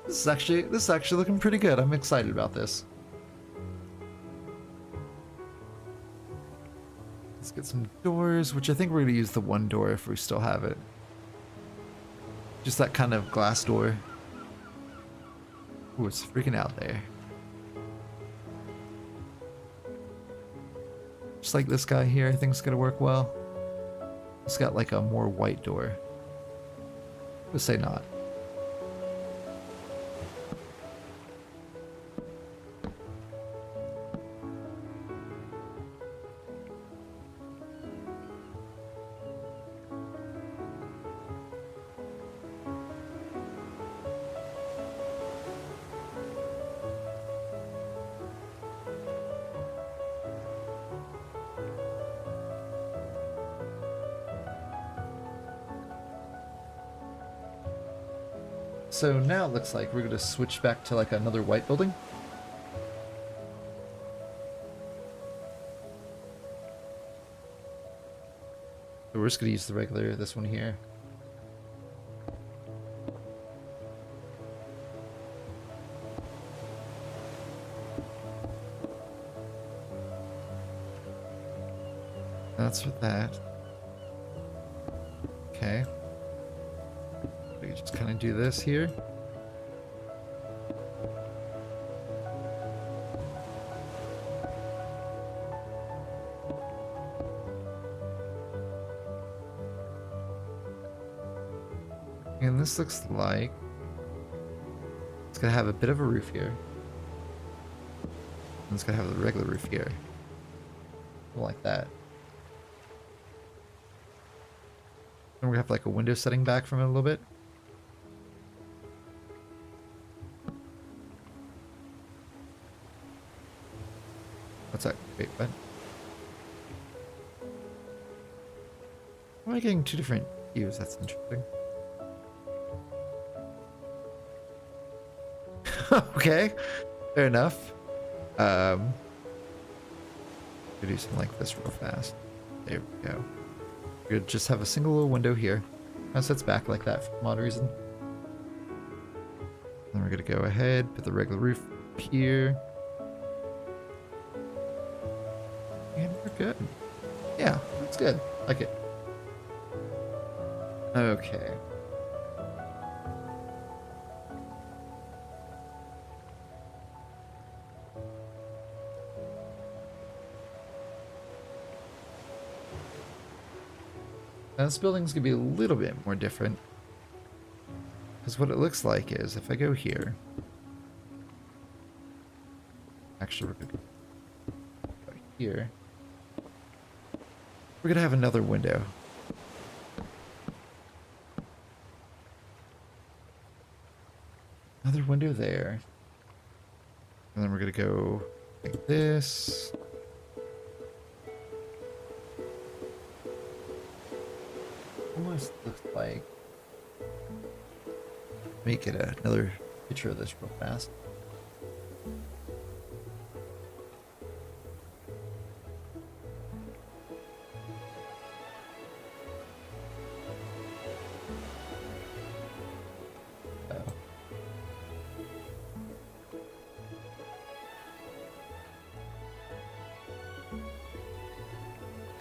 This is actually looking pretty good. I'm excited about this. Let's get some doors, which I think we're gonna use the one door if we still have it. Just that kind of glass door. Ooh, it's freaking out there. Just like this guy here, I think it's gonna work well. It's got like a more white door. Let's say not. So now it looks like we're going to switch back to like another white building. So we're just going to use the regular, this one here. That's for that. Okay. We just kind of do this here. And this looks like it's gonna have a bit of a roof here. And it's gonna have the regular roof here. Like that. And we're gonna have like a window setting back from it a little bit. What's that? Wait, what? Why am I getting two different views? That's interesting. Okay, fair enough. We'll do something like this real fast. There we go. We're gonna just have a single little window here. Kind of sets back like that for some odd reason. Then we're gonna go ahead, put the regular roof here. And we're good. Yeah, that's good. Like it. Okay. Now this building's gonna be a little bit more different. Because what it looks like is, if I go here... Actually, we're gonna go here. We're gonna have another window. Another window there. And then we're gonna go like this. Almost looks like... Make it another picture of this real fast.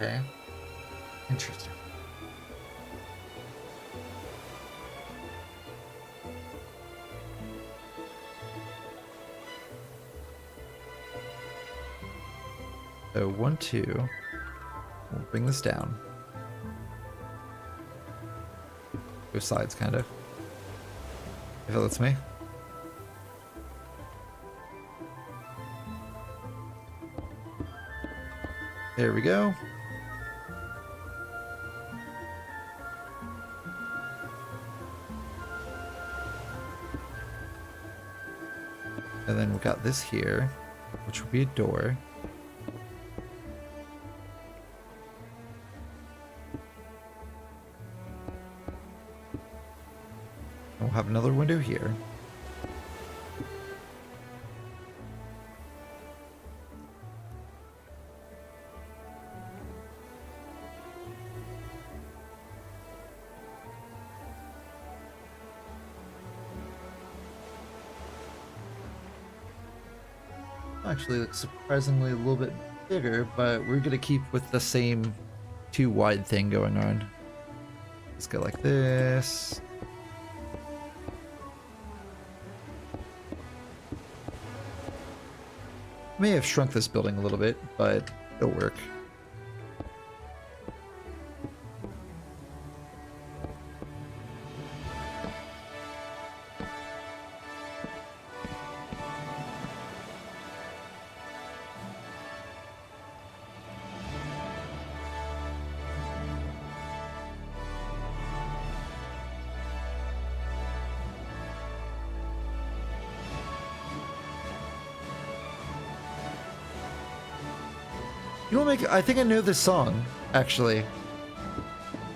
Okay. Interesting. So 1, 2. We'll bring this down. Both sides, kind of. If it lets me. There we go. And then we've got this here, which will be a door. And we'll have another window here. Actually looks surprisingly a little bit bigger, but we're gonna keep with the same too wide thing going on. Let's go like this. May have shrunk this building a little bit, but it'll work. You want to make? I think I know this song, actually.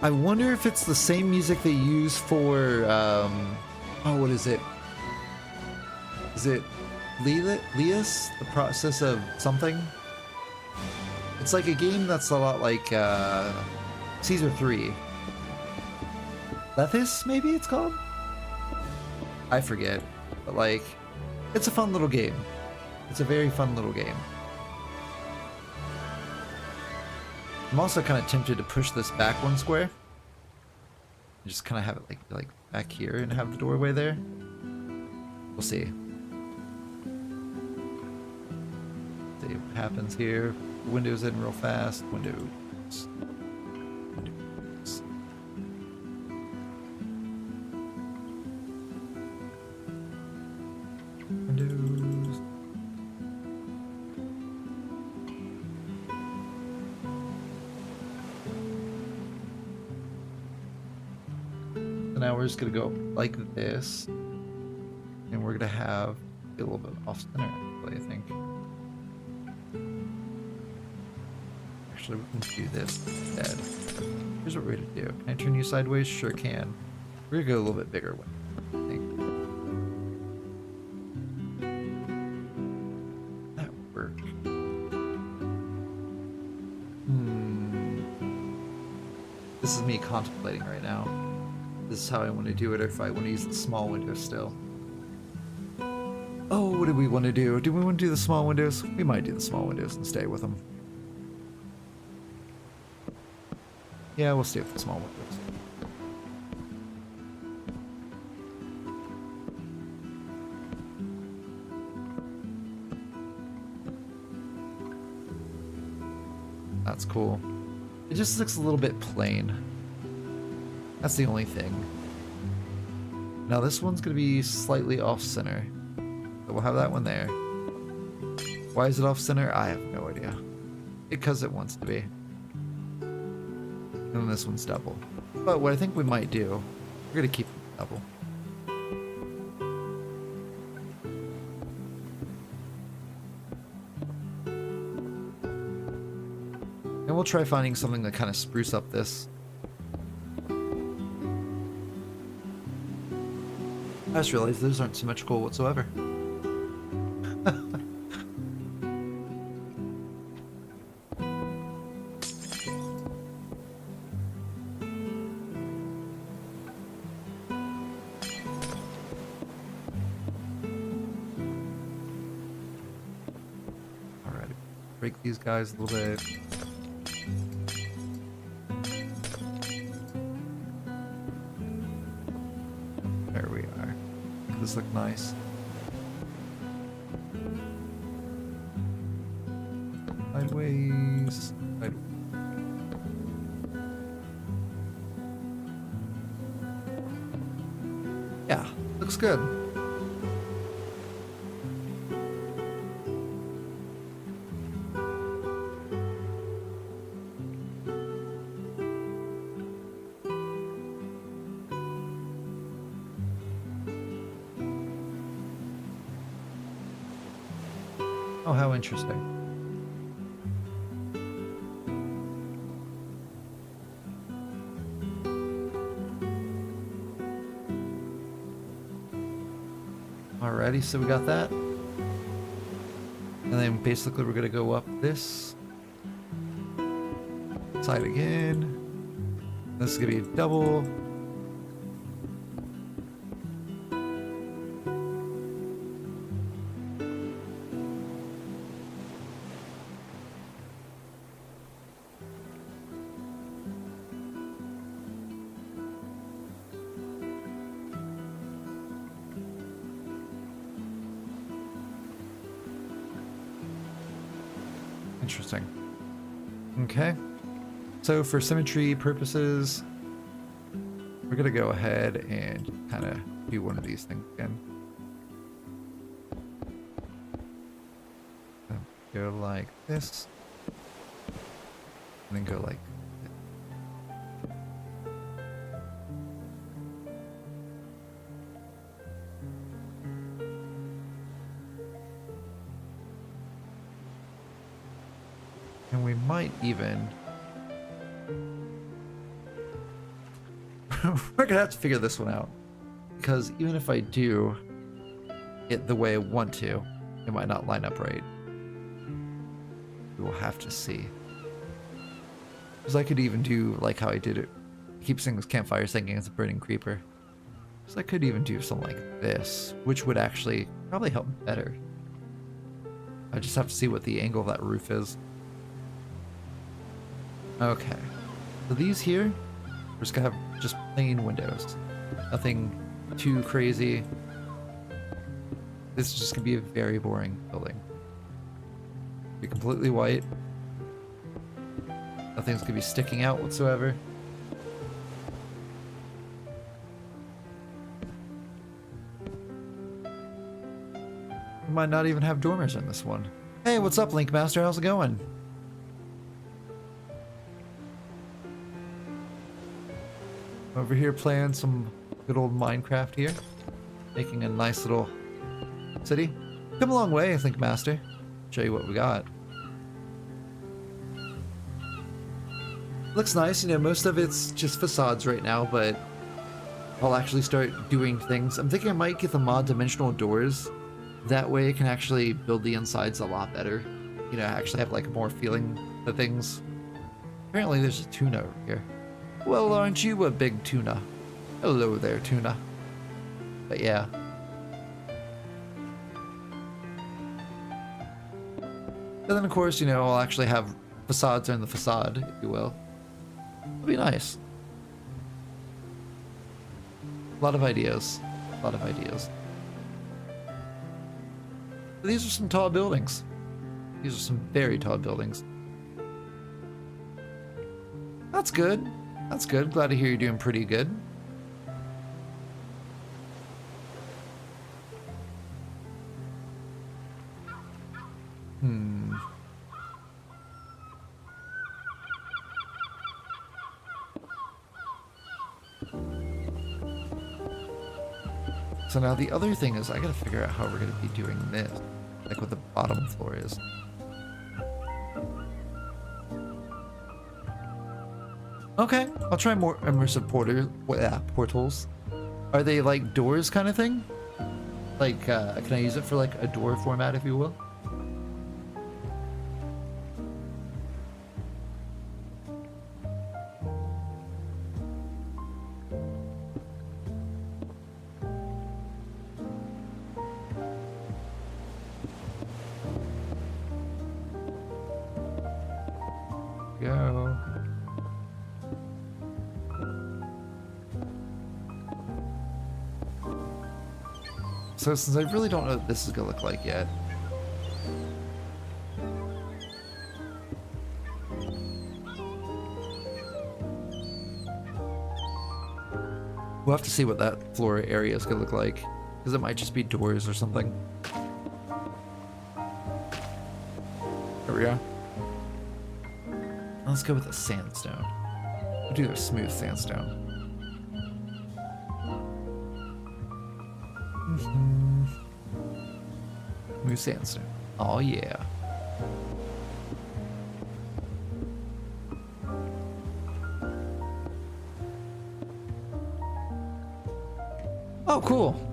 I wonder if it's the same music they use for, oh, what is it? Is it Lias? The Process of something? It's like a game that's a lot like, Caesar 3. Lethis, maybe it's called? I forget. But, like, it's a fun little game. It's a very fun little game. I'm also kind of tempted to push this back one square. Just kind of have it like back here and have the doorway there. We'll see. See what happens here. Windows in real fast. Windows. Windows. Windows. Now we're just gonna go like this, and we're gonna have a little bit off center, I think. Actually, we can do this instead. Here's what we're gonna do. Can I turn you sideways? Sure can. We're gonna go a little bit bigger one, I think. That would work. This is me contemplating right now. This is how I want to do it, or if I want to use the small windows still. Oh, what do we want to do? Do we want to do the small windows? We might do the small windows and stay with them. Yeah, we'll stay with the small windows. That's cool. It just looks a little bit plain. That's the only thing. Now this one's gonna be slightly off center. So we'll have that one there. Why is it off center? I have no idea. Because it wants to be. And then this one's double. But what I think we might do, we're gonna keep it double. And we'll try finding something to kind of spruce up this. I just realized those aren't symmetrical whatsoever. Alright, break these guys a little bit. There we are. This look nice. Sideways. Yeah, looks good. Oh, how interesting. Alrighty, so we got that. And then basically we're gonna go up this side again. This is gonna be a double. Interesting. Okay. So for symmetry purposes, we're gonna go ahead and kind of do one of these things again. Go like this, and then go like this. And we might even we're gonna have to figure this one out, because even if I do it the way I want to, it might not line up right. We will have to see. Because I could even do like how I did it. I keep seeing this campfire thinking it's a burning creeper. So I could even do something like this, which would actually probably help better. I just have to see what the angle of that roof is. Okay. So these here, we're just gonna have just plain windows. Nothing too crazy. This is just gonna be a very boring building. Be completely white. Nothing's gonna be sticking out whatsoever. We might not even have dormers in this one. Hey, what's up, Link Master? How's it going? Over here playing some good old Minecraft here. Making a nice little city. Come a long way, I think, Master. Show you what we got. Looks nice, you know, most of it's just facades right now, but I'll actually start doing things. I'm thinking I might get the mod dimensional doors. That way I can actually build the insides a lot better. You know, actually have like more feeling to things. Apparently there's a tuna over here. Well, aren't you a big tuna? Hello there, tuna. But yeah. And then, of course, you know, I'll actually have facades in the facade, if you will. It'll be nice. A lot of ideas. A lot of ideas. But these are some tall buildings. These are some very tall buildings. That's good. That's good. Glad to hear you're doing pretty good. So now the other thing is I gotta figure out how we're gonna be doing this. Like what the bottom floor is. Okay, I'll try more immersive portals. Are they like doors kind of thing? Like, can I use it for like a door format, if you will? Go. So since I really don't know what this is gonna look like yet, we'll have to see what that floor area is gonna look like, because it might just be doors or something. There we go. Let's go with a sandstone. We'll do a smooth sandstone. Smooth sandstone. Oh yeah. Oh, cool.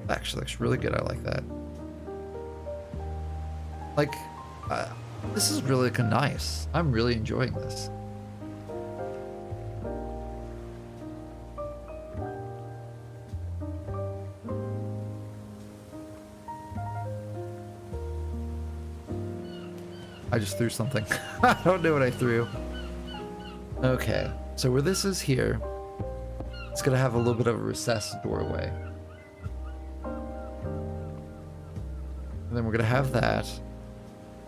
Actually looks really good. I like that. Like, this is really nice. I'm really enjoying this. just threw something. I don't know what I threw. Okay, so where this is here, it's gonna have a little bit of a recessed doorway. And then we're gonna have that.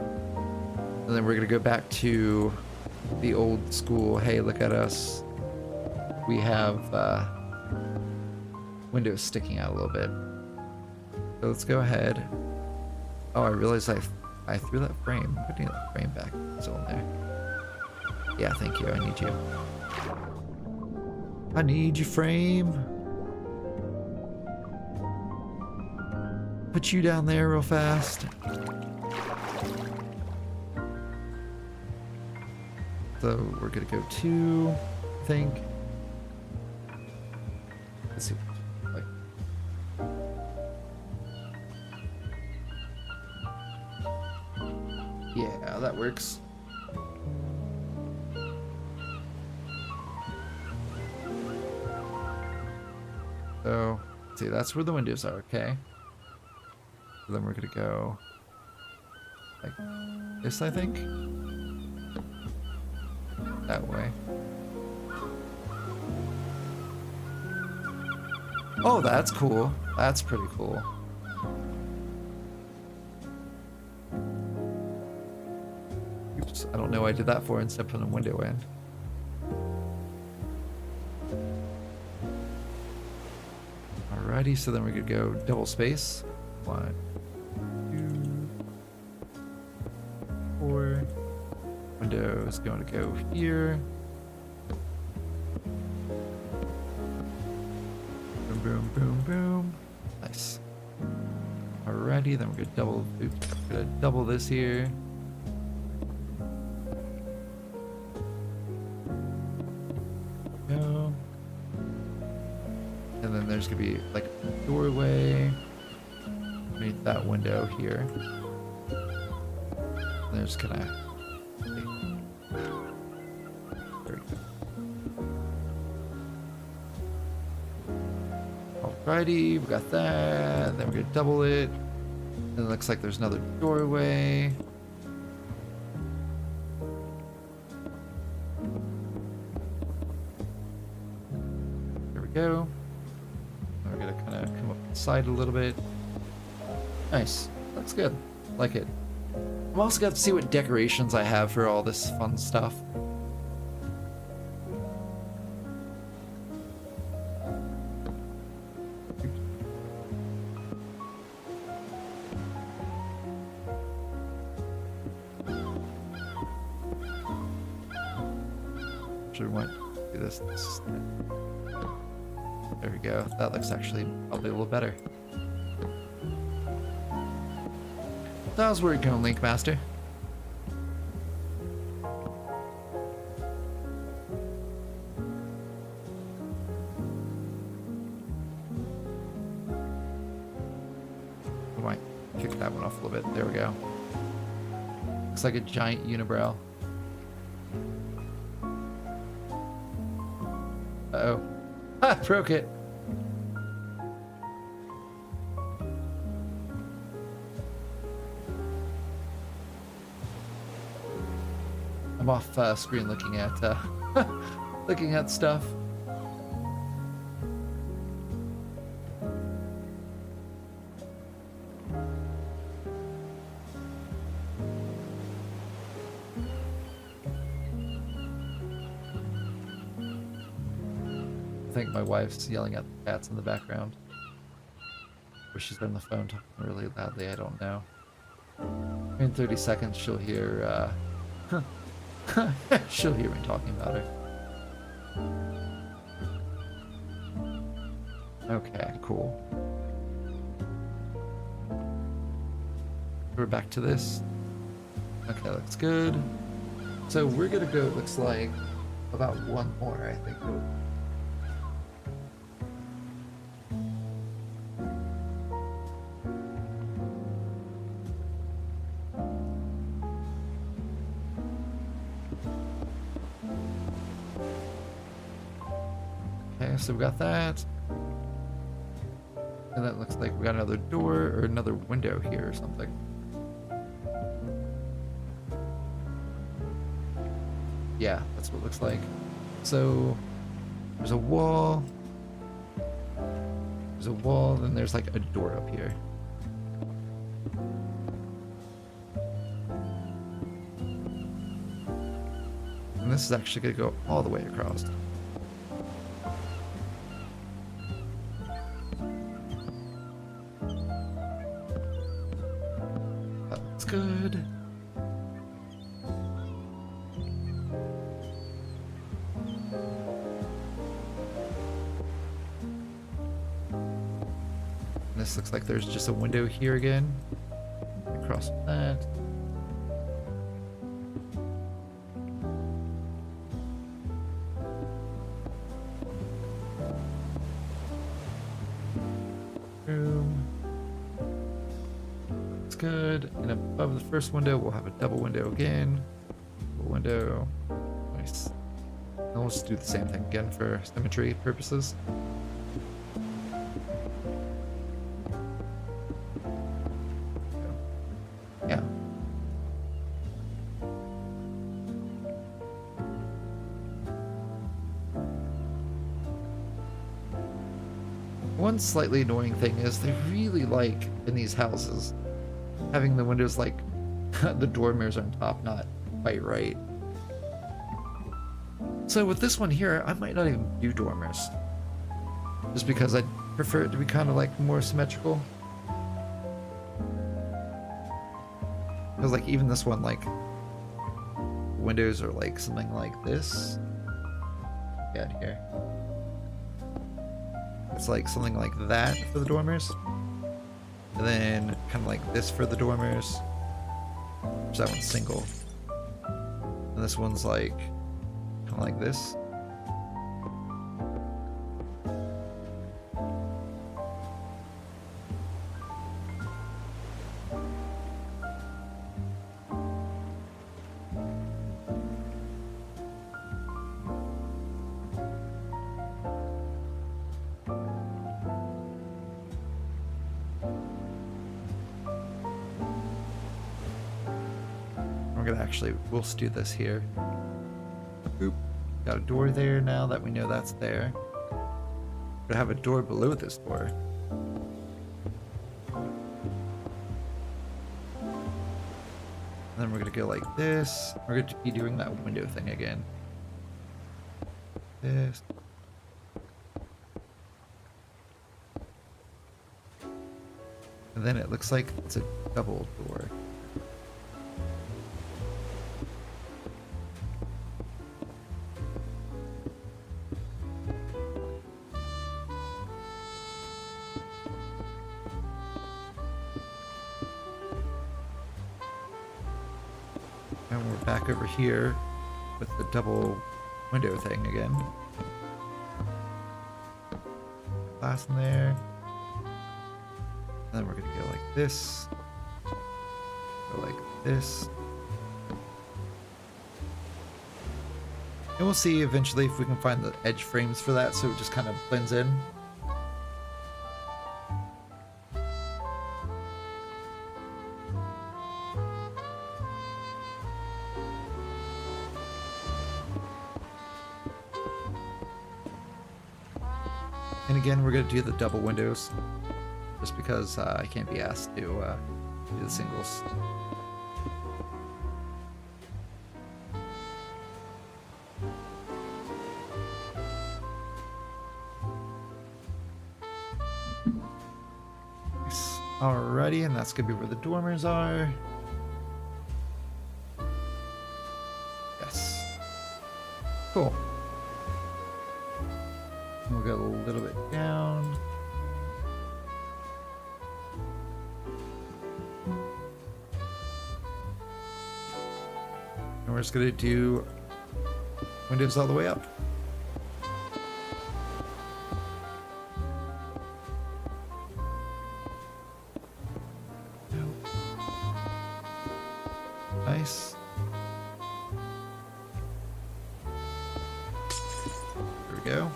And then we're gonna go back to the old school, hey, look at us. We have windows sticking out a little bit. So let's go ahead. Oh, I realized I threw that frame. I'm putting that frame back. It's still in there. Yeah, thank you. I need you. I need you, frame. Put you down there real fast. So we're gonna go 2, I think. Let's see. Wait. Yeah, that works. So, let's see, that's where the windows are, okay? So then we're gonna go like this, I think. That way. Oh, that's cool. That's pretty cool. Oops, I don't know why I did that for instead of putting a window in. Alrighty, so then we're gonna go double space. 1, 2, 4. Window is going to go here. Boom, boom, boom, boom. Nice. Alrighty, then we're gonna double this here. Go. And then there's gonna be like a doorway underneath that window here. And there's gonna. There we go. Alrighty, we got that. Then we're gonna double it. And it looks like there's another doorway. There we go. We're gonna kind of come up the side a little bit. Nice. Looks good. Like it. I'm also got to see what decorations I have for all this fun stuff. Sure, we might do this. There we go. That looks actually probably a little better. That was where you're going, Link Master. We might kick that one off a little bit. There we go. Looks like a giant unibrow. Uh-oh. Ha! Broke it! I'm off screen looking at looking at stuff. I think my wife's yelling at the cats in the background. Or she's on the phone talking really loudly, I don't know. In 30 seconds she'll hear she'll hear me talking about her. Okay, cool. We're back to this. Okay, looks good. So we're gonna go, it looks like, about one more, I think. Okay, so we got that. And that looks like we got another door or another window here or something. Yeah, that's what it looks like. So there's a wall. There's a wall, then there's like a door up here. And this is actually going to go all the way across. That looks good. This looks like there's just a window here again. Across that. Room. Looks good. And above the first window, we'll have a double window again. Double window. Nice. And we'll just do the same thing again for symmetry purposes. Yeah. One slightly annoying thing is they really like, in these houses, having the windows like the door mirrors on top, not quite right. So with this one here, I might not even do dormers. Just because I prefer it to be kind of like more symmetrical. Because like even this one, like windows are like something like this. Get here. It's like something like that for the dormers. And then kind of like this for the dormers. So that one's single. And this one's like kind of like this. We're gonna actually, we'll just do this here. Oop. Got a door there now that we know that's there. We're gonna have a door below this door. And then we're gonna go like this. We're gonna be doing that window thing again. This. And then it looks like it's a double door. And we're back over here with the double window thing again. Glass in there. And then we're gonna go like this. Go like this. And we'll see eventually if we can find the edge frames for that so it just kind of blends in. And again, we're going to do the double windows, just because I can't be asked to do the singles. Nice. Alrighty, and that's going to be where the dormers are. Yes. Cool. We'll go a little bit down. And we're just going to do windows all the way up. Nice. There we go.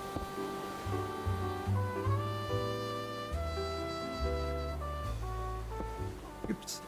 Oops.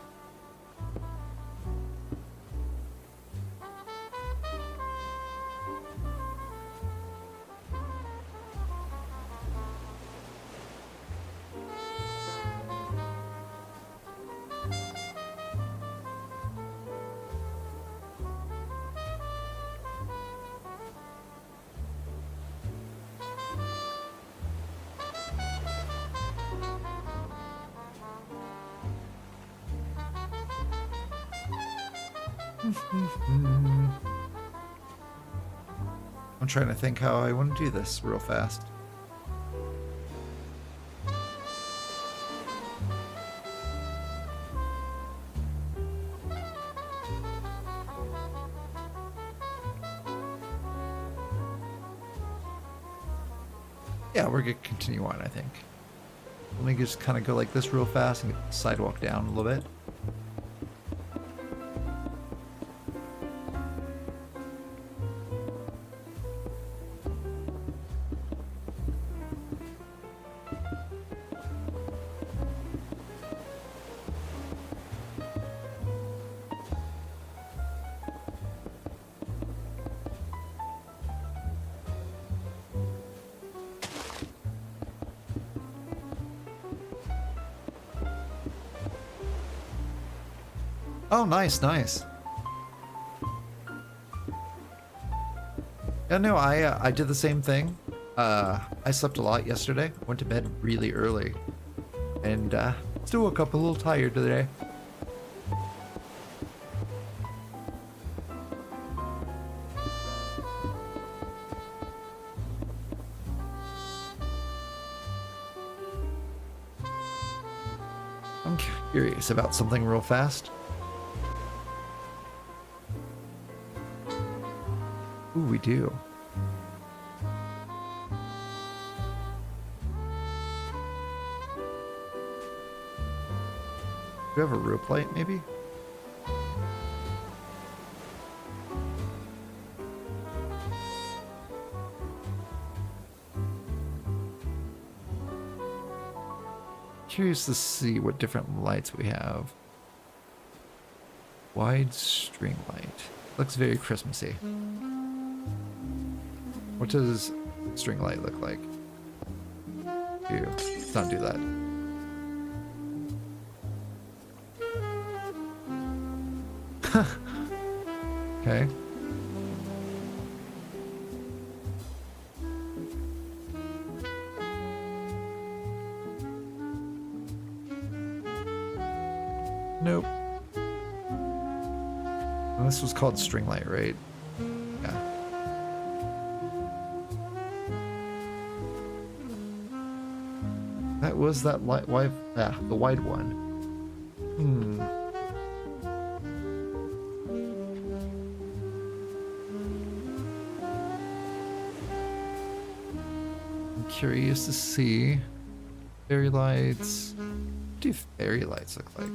I'm trying to think how I want to do this real fast. Yeah, we're gonna continue on, I think. Let me just kind of go like this real fast and get the sidewalk down a little bit. Oh, nice, nice. Yeah, no, I did the same thing. I slept a lot yesterday. Went to bed really early, and still woke up a little tired today. I'm curious about something real fast. Ooh, we do. Do we have a rope light, maybe? Curious to see what different lights we have. Wide string light. Looks very Christmassy. What does string light look like? Ew, let's not do that. Okay. Nope. And this was called string light, right? Yeah. That was that light, the wide one. Hmm. I'm curious to see fairy lights. What do fairy lights look like?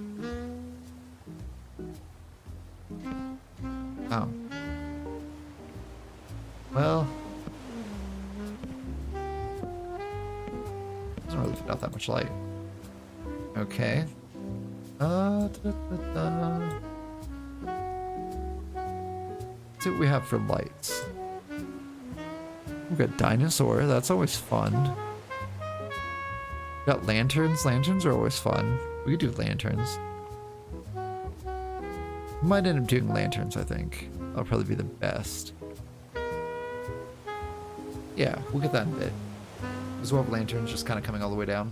Oh. Well. Doesn't really put out that much light. Okay. Let's see what we have for lights. We've got dinosaur, that's always fun. Got lanterns, lanterns are always fun. We could do lanterns. Might end up doing lanterns, I think. That'll probably be the best. Yeah, we'll get that in a bit. Because we'll have lanterns just kind of coming all the way down,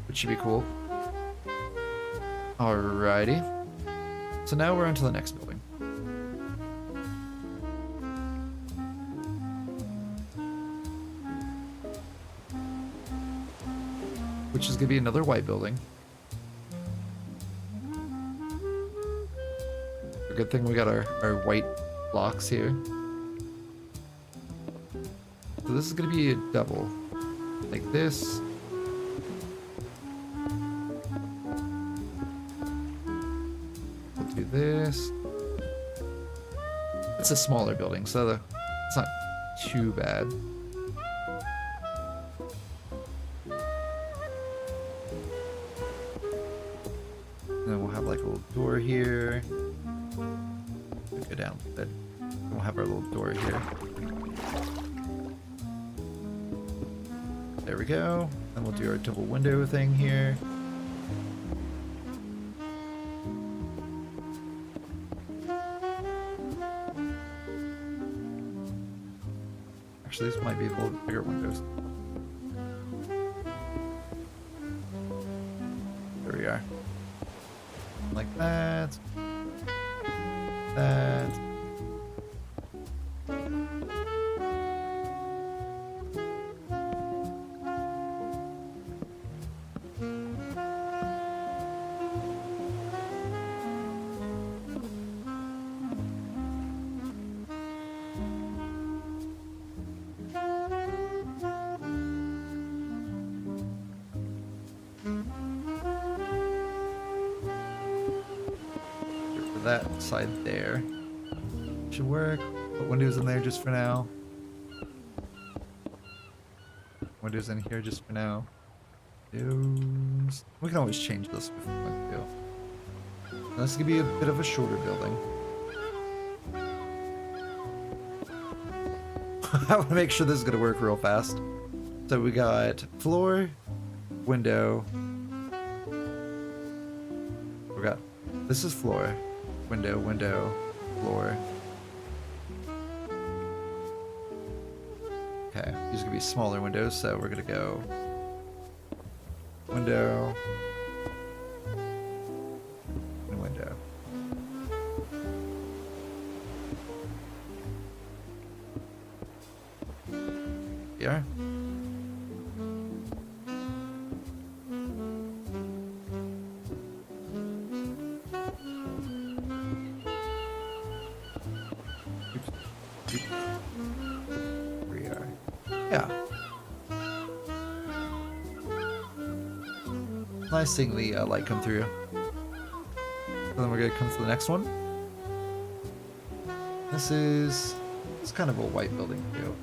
which should be cool. Alrighty. So now we're on to the next building. Which is going to be another white building. A good thing we got our white blocks here. So this is going to be a double. Like this. We'll do this. It's a smaller building, so it's not too bad. Then we'll have like a little door here. Go down a bit. We'll have our little door here. There we go. Then we'll do our double window thing here. Actually, these might be a little bit bigger windows. There we are. Like that. That. For that side there. Should work. Put windows in there just for now. Windows in here just for now. Windows. We can always change this if we want to. This could be a bit of a shorter building. I want to make sure this is going to work real fast. So we got floor, window. We got, this is floor, window, window, floor. Okay, these are gonna be smaller windows, so we're gonna go window and window. Here. Yeah. Nice seeing the light come through. And then we're gonna come to the next one. It's kind of a white building too.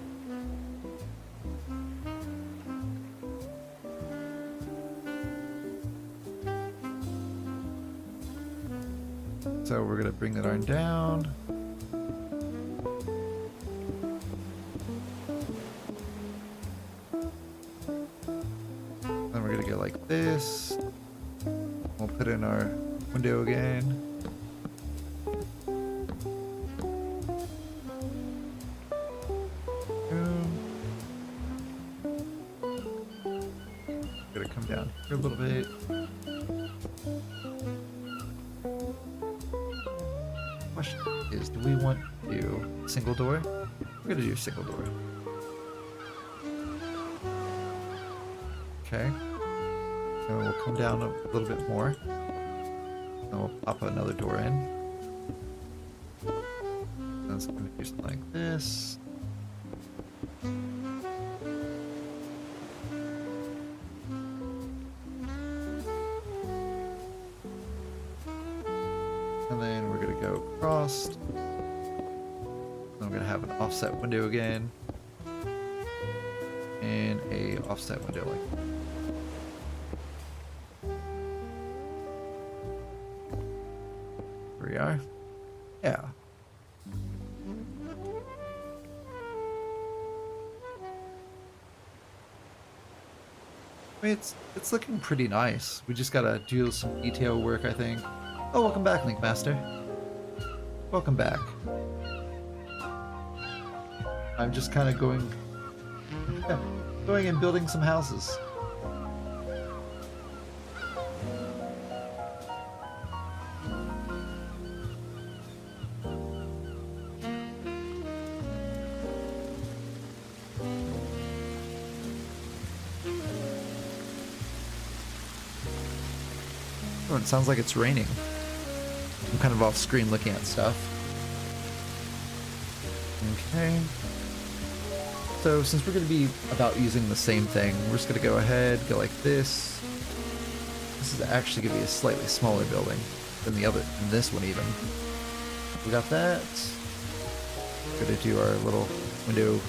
So we're gonna bring that arm down. Then we're gonna go like this. We'll put in our window again. Boom. Gonna come down here a little bit. Question is, do we want to do single door? We're gonna do single door. Okay. And we'll come down a little bit more. And we'll pop another door in. And it's gonna do something like this. And then we're gonna go across. Then we're gonna have an offset window again. And a offset window like that. Here we are. Yeah. I mean, it's looking pretty nice. We just gotta do some detail work, I think. Oh, welcome back, Link Master. Welcome back. I'm just kind of going and building some houses. Oh, it sounds like it's raining. I'm kind of off screen looking at stuff. Okay. So since we're going to be about using the same thing, we're just going to go ahead, go like this. This is actually going to be a slightly smaller building than than this one even. We got that. We're going to do our little window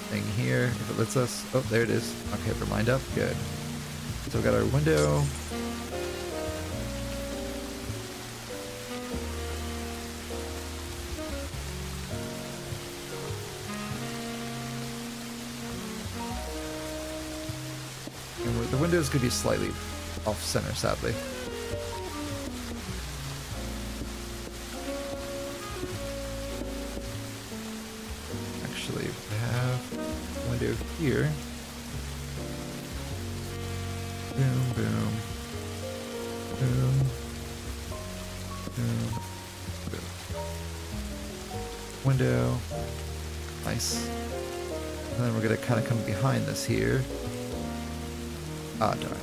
thing here, if it lets us. Oh, there it is. Okay, we're lined up. Good. So we got our window. The windows could be slightly off center, sadly. Actually, we have a window here. Boom, boom. Boom. Boom. Boom. Window. Nice. And then we're gonna kind of come behind this here. Ah, darn.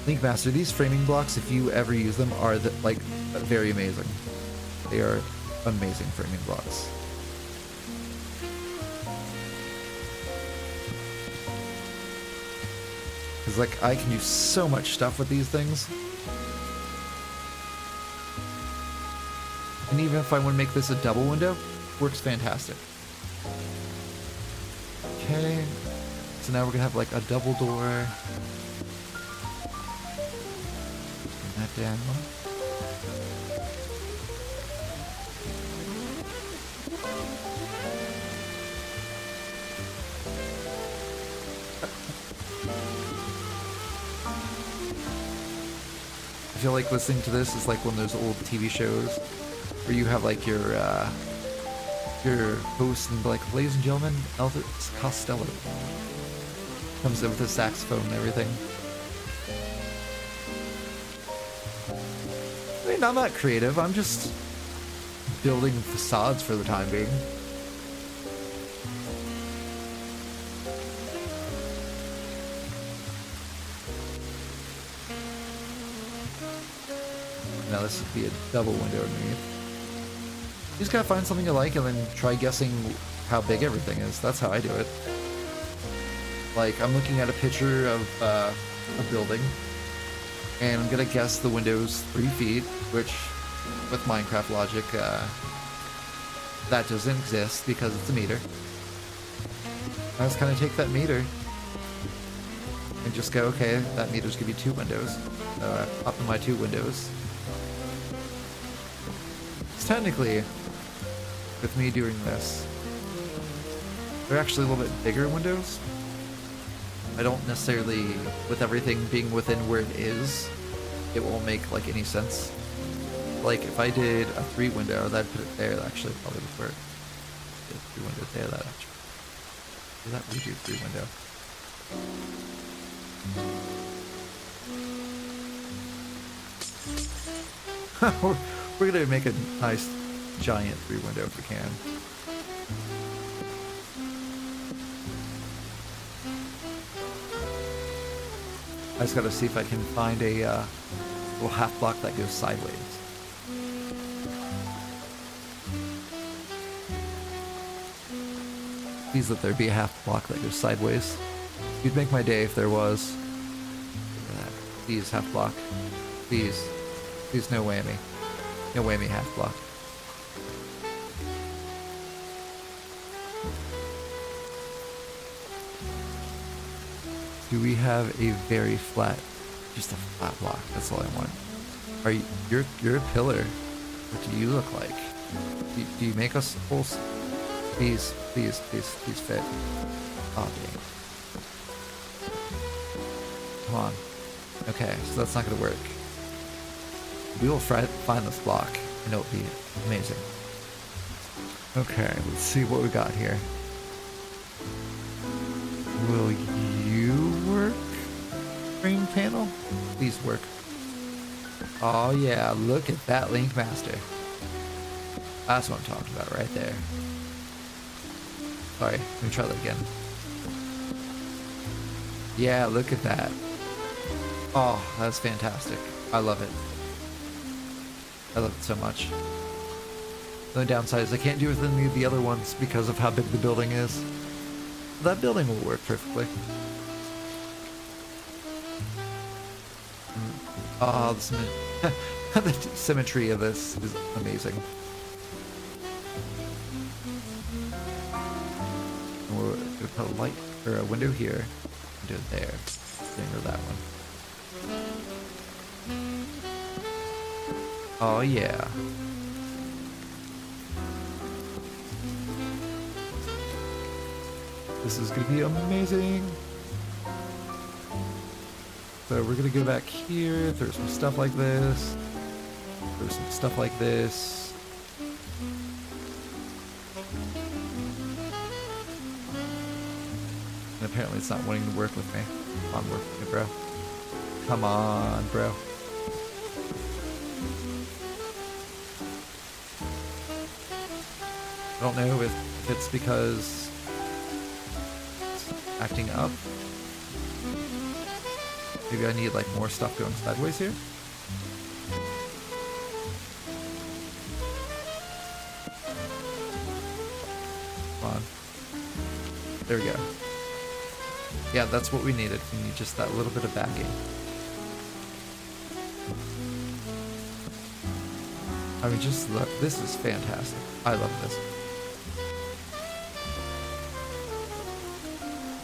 Linkmaster, these framing blocks, if you ever use them, are like very amazing. They are amazing framing blocks. Because like I can do so much stuff with these things. And even if I want to make this a double window, works fantastic. Okay, so now we're gonna have like a double door. Bring that down. I feel like listening to this is like one of those old TV shows where you have like your host and be like, ladies and gentlemen, Elvis Costello comes in with his saxophone and everything. I mean, I'm not creative. I'm just building facades for the time being. Now this would be a double window underneath. You just gotta find something you like and then try guessing how big everything is. That's how I do it. Like, I'm looking at a picture of a building, and I'm gonna guess the window's 3 feet, which, with Minecraft logic, that doesn't exist because it's a meter. I just kind of take that meter and just go, okay, that meter's gonna be 2 windows. Up in my 2 windows. Technically, with me doing this, they're actually a little bit bigger windows. I don't necessarily, with everything being within where it is, it won't make like any sense. Like if I did a 3 window, that'd put it there. Actually, probably would work. 3 window there. That actually. Does that redo 3 window? We're gonna make a nice giant 3 window if we can. I just gotta see if I can find a little half block that goes sideways. Please let there be a half block that goes sideways. You'd make my day if there was. Please, half block. Please. Please, no whammy. No whammy half block. Do we have a very flat, just a flat block? That's all I want. Are you? You're a pillar. What do you look like? Do you make us full? Please, please, please, please fit. Oh dang. Come on. Okay, so that's not gonna work. We will find this block, and it'll be amazing. Okay, let's see what we got here. Will you work, frame panel? Please work. Oh yeah, look at that Linkmaster. That's what I'm talking about right there. Sorry, let me try that again. Yeah, look at that. Oh, that's fantastic. I love it. I love it so much. The only downside is I can't do it with the other ones because of how big the building is. That building will work perfectly. Oh, the symmetry of this is amazing. And we're gonna put a light or a window here. Do it there. Getting rid of that one. Oh yeah. This is gonna be amazing. So we're gonna go back here, throw some stuff like this, throw some stuff like this. And apparently it's not wanting to work with me. Come on, work with me, bro. Come on, bro. I don't know if it's because it's acting up. Maybe I need like more stuff going sideways here. Come on. There we go. Yeah, that's what we needed. We need just that little bit of backing. I mean, just look. This is fantastic. I love this.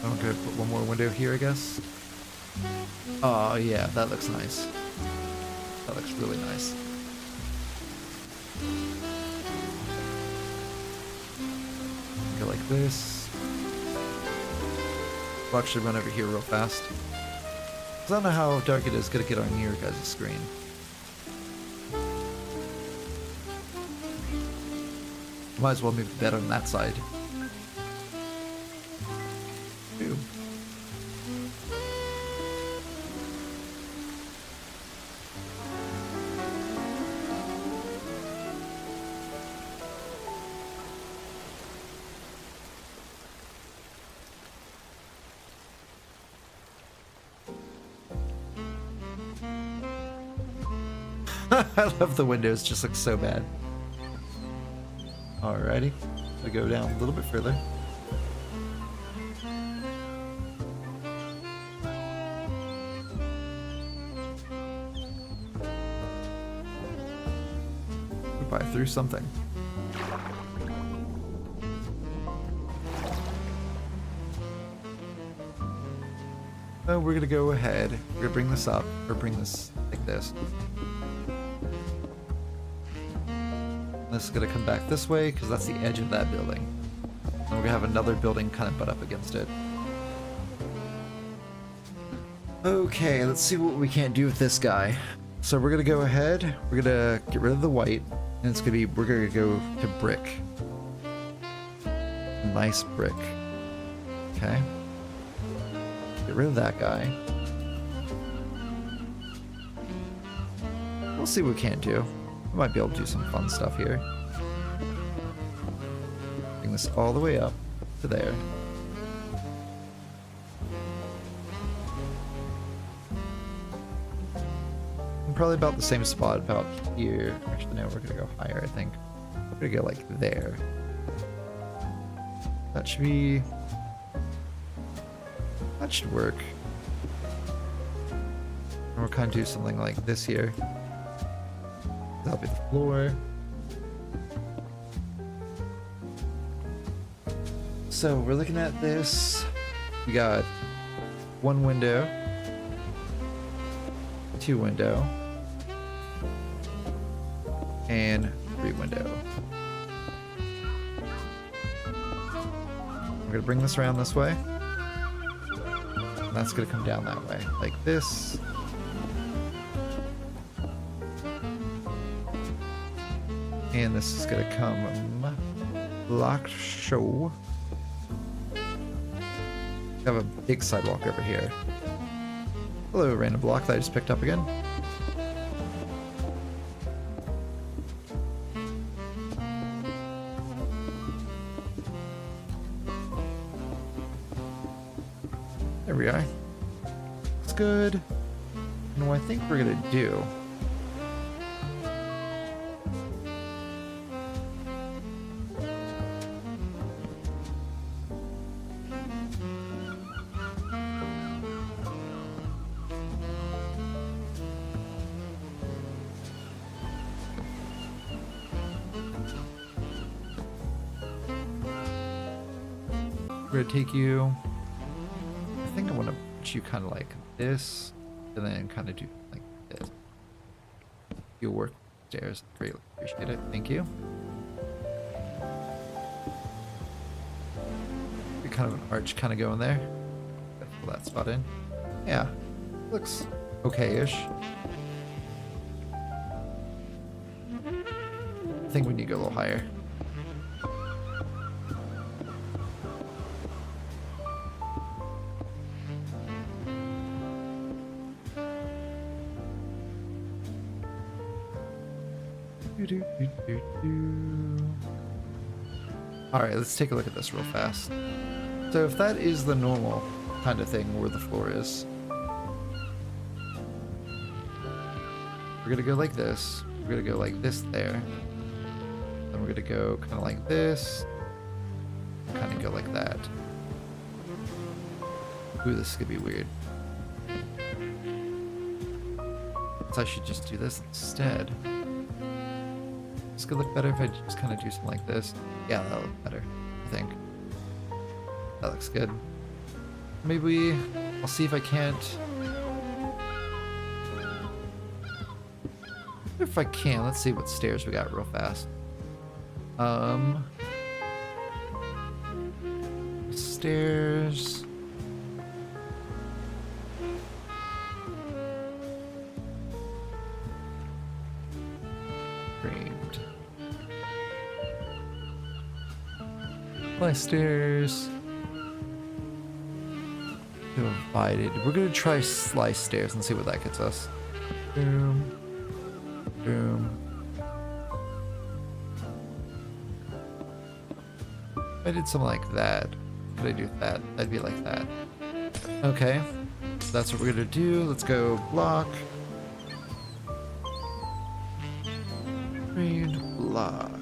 I'm gonna put one more window here, I guess. Oh, yeah, that looks nice. That looks really nice. Go like this. We'll actually run over here real fast. 'Cause I don't know how dark it is gonna get on your guys' screen. Might as well move the bed on that side. Ooh. I love the windows, just look so bad. Alrighty, we go down a little bit further. We probably threw something. Oh, we're gonna go ahead. We're gonna bring this up, or bring this like this. This is gonna come back this way because that's the edge of that building. And we're gonna have another building kind of butt up against it. Okay, let's see what we can't do with this guy. So we're gonna go ahead. We're gonna get rid of the white, and it's gonna be. We're gonna go to brick. Nice brick. Okay. Get rid of that guy. We'll see what we can't do. We might be able to do some fun stuff here. Bring this all the way up to there. And probably about the same spot about here. Actually, no, we're gonna go higher, I think. We're gonna go like there. That should be... That should work. And we'll kind of do something like this here. That'll be the floor. So we're looking at this. We got one window, two window, and three window. We're gonna bring this around this way. And that's gonna come down that way, like this. And this is gonna come block show. We have a big sidewalk over here. Hello, random block that I just picked up again. There we are. Looks good. And what I think we're gonna do. We're gonna take you. I think I want to put you kind of like this, and then kind of do like this. You'll work upstairs. Greatly appreciate it. Thank you. Be kind of an arch kind of going there. Fill that spot in. Yeah, looks okay-ish. I think we need to go a little higher. Alright, let's take a look at this real fast. So if that is the normal kind of thing where the floor is, we're gonna go like this. We're gonna go like this there. Then we're gonna go kind of like this. Kind of go like that. Ooh, this is gonna be weird. So I should just do this instead. This could look better if I just kind of do something like this. Yeah, that'll look better, I think. That looks good. Maybe I'll see if I can't. If I can, let's see what stairs we got real fast. Stairs. Framed. My stairs. Divided. We're gonna try slice stairs and see what that gets us. Boom. Boom. If I did something like that, could I do that? That'd be like that. Okay. That's what we're gonna do. Let's go block. Read block.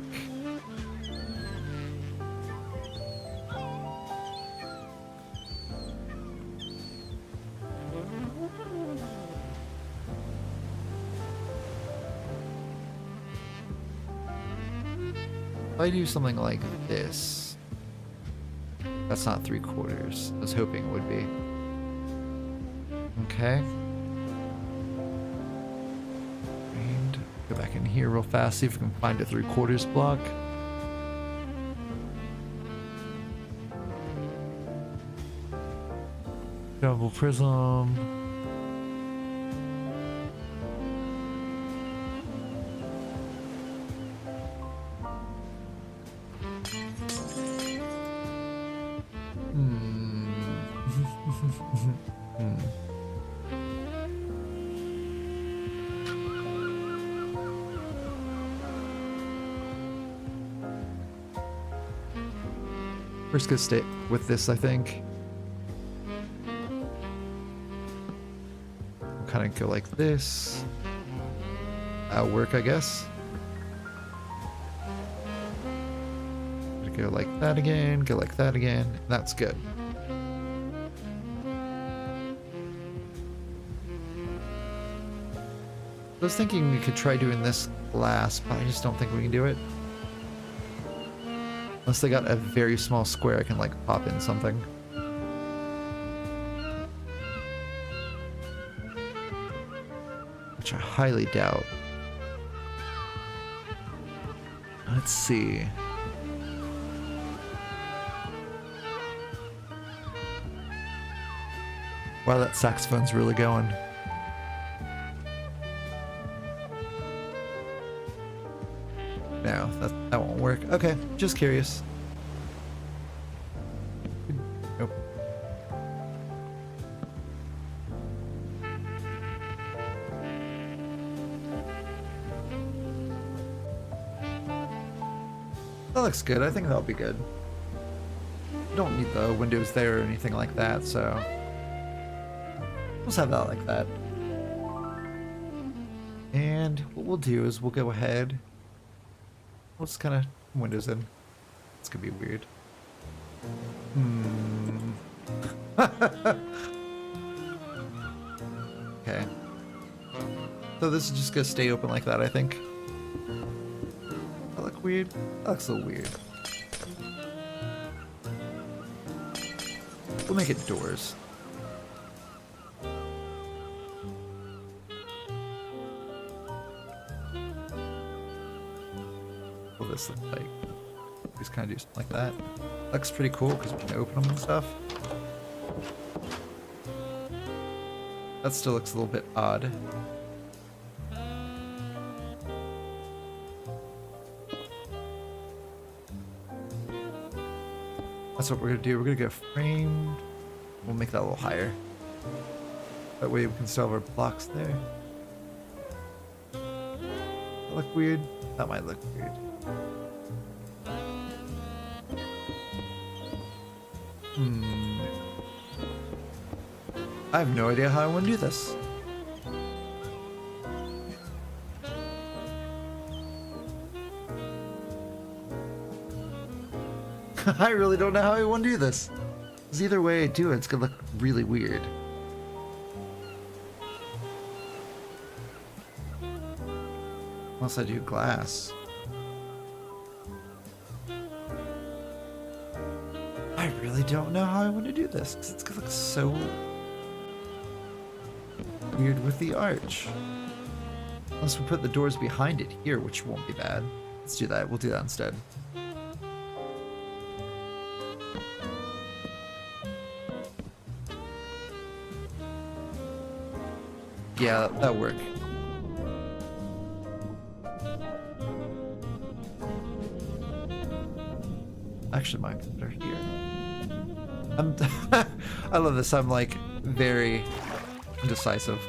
If I do something like this, that's not 3/4. I was hoping it would be. Okay. And go back in here real fast, see if we can find a 3/4 block. Double prism. We're just gonna stay with this, I think. We'll kind of go like this. That'll work, I guess. Go like that again, go like that again. That's good. I was thinking we could try doing this last, but I just don't think we can do it. Unless they got a very small square I can like pop in something. Which I highly doubt. Let's see. Wow, that saxophone's really going. No, that won't work. Okay, just curious. Nope. That looks good. I think that'll be good. Don't need the windows there or anything like that, so let's have that like that. And what we'll do is we'll go ahead. We'll just kind of windows in. It's gonna be weird. Okay. So this is just gonna stay open like that, I think. That look weird? That looks a little weird. We'll make it doors. What will this look like? Just kind of do something like that. Looks pretty cool because we can open them and stuff. That still looks a little bit odd. That's what we're gonna do. We're gonna go framed. We'll make that a little higher. That way we can still have our blocks there. That look weird? That might look weird. I have no idea how I want to do this. I really don't know how I want to do this. 'Cause either way I do it, it's gonna look really weird. Unless I do glass. I really don't know how I want to do this, because it's gonna look so weird with the arch. Unless we put the doors behind it here, which won't be bad. Let's do that. We'll do that instead. Yeah, that'll work. Actually, might be better here. I love this. I'm like very indecisive.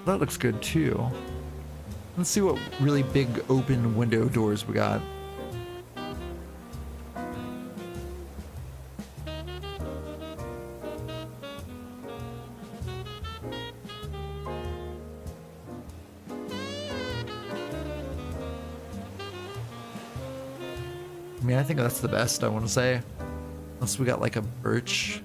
That looks good too. Let's see what really big open window doors we got. I mean, I think that's the best, I want to say. Unless we got like a birch.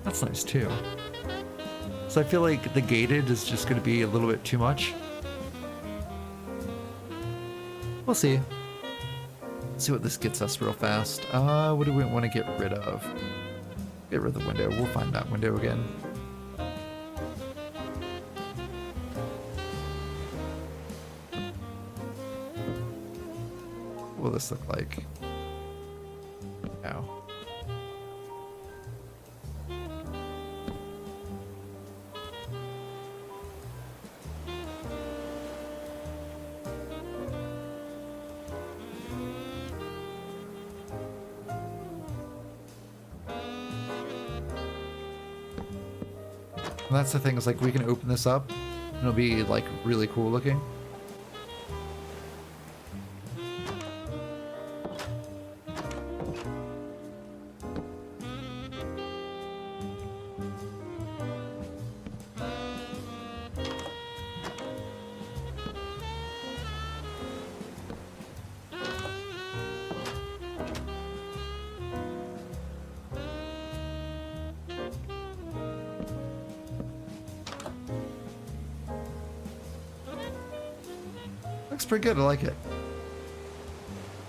That's nice too. So I feel like the gated is just going to be a little bit too much. We'll see. Let's see what this gets us real fast. What do we want to get rid of? Get rid of the window. We'll find that window again. What will this look like? Now. And that's the thing, is like we can open this up and it'll be like really cool looking. Looks pretty good, I like it.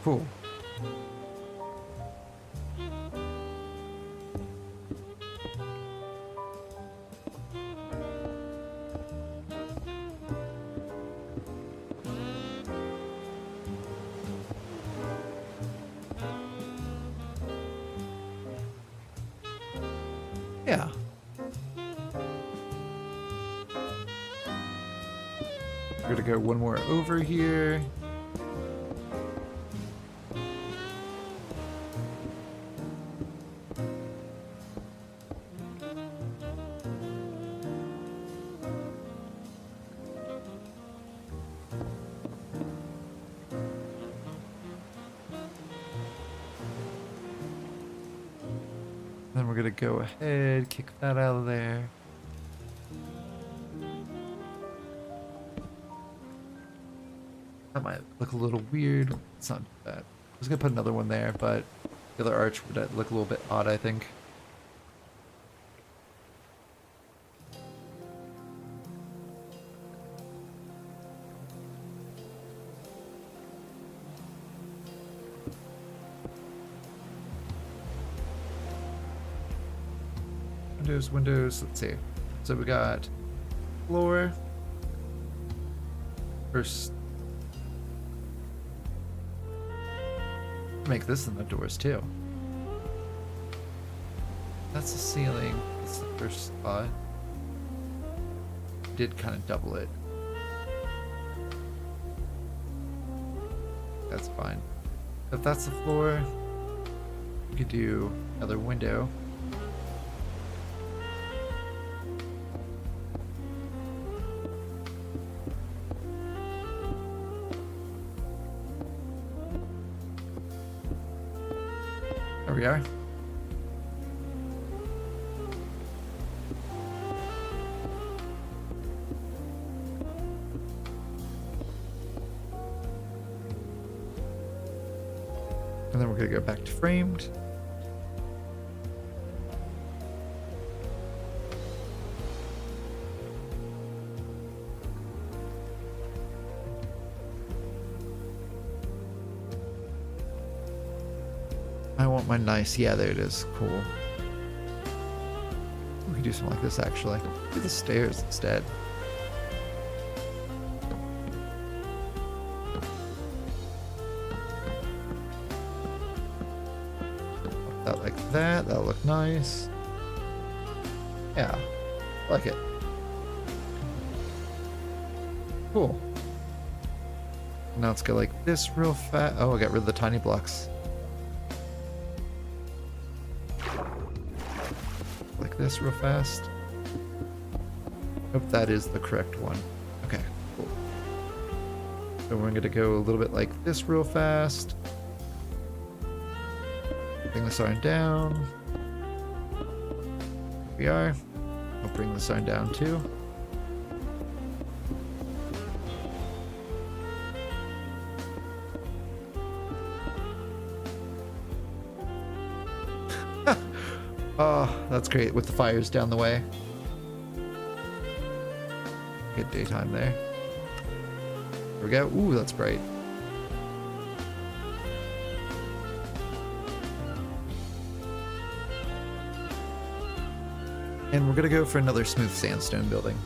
Cool. Yeah. We're gonna go one more over here. Then we're gonna go ahead, kick that out of there. That might look a little weird. It's not bad. I was gonna put another one there, but the other arch would look a little bit odd, I think. Windows, let's see. So we got floor. First Make this in the doors too. That's the ceiling. That's the first spot. Did kind of double it. That's fine. If that's the floor, we could do another window. There we are. And then we're going to go back to framed. I want my nice, yeah, there it is. Cool. We can do something like this actually. Do the stairs instead. That like that, that'll look nice. Yeah, like it. Cool. Now let's go like this real fast. Oh, I got rid of the tiny blocks. Like this real fast. Hope that is the correct one. Okay, cool. So we're gonna go a little bit like this real fast. Bring the sign down. Here we are. I'll bring the sign down too. Oh, that's great with the fires down the way. Good daytime there. There we go. Ooh, that's bright. And we're gonna go for another smooth sandstone building.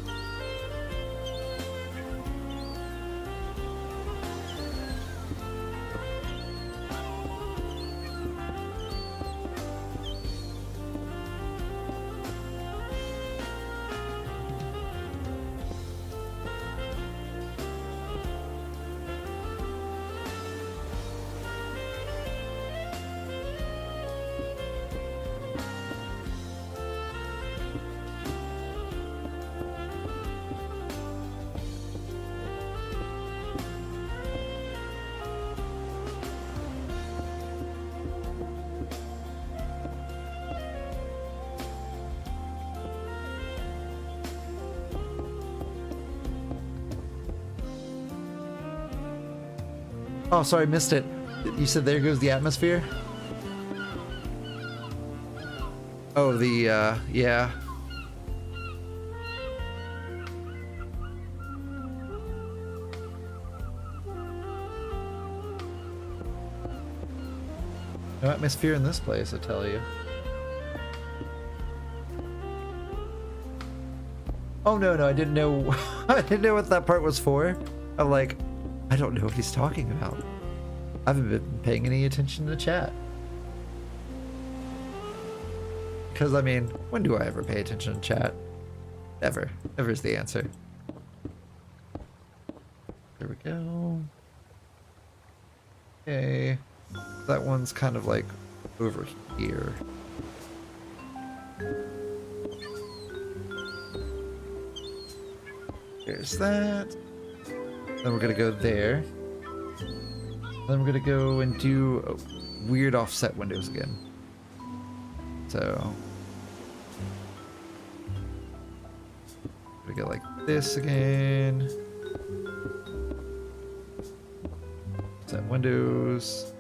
Oh, sorry, missed it. You said there goes the atmosphere? Oh, the, yeah. No atmosphere in this place, I tell you. Oh, no, I didn't know. I didn't know what that part was for. I'm like, I don't know what he's talking about. I haven't been paying any attention to the chat. Because, I mean, when do I ever pay attention to chat? Never. Never is the answer. There we go. Okay. That one's kind of like over here. There's that. Then we're gonna go there. Then we're gonna go and do weird offset windows again. So we go like this again. Set windows.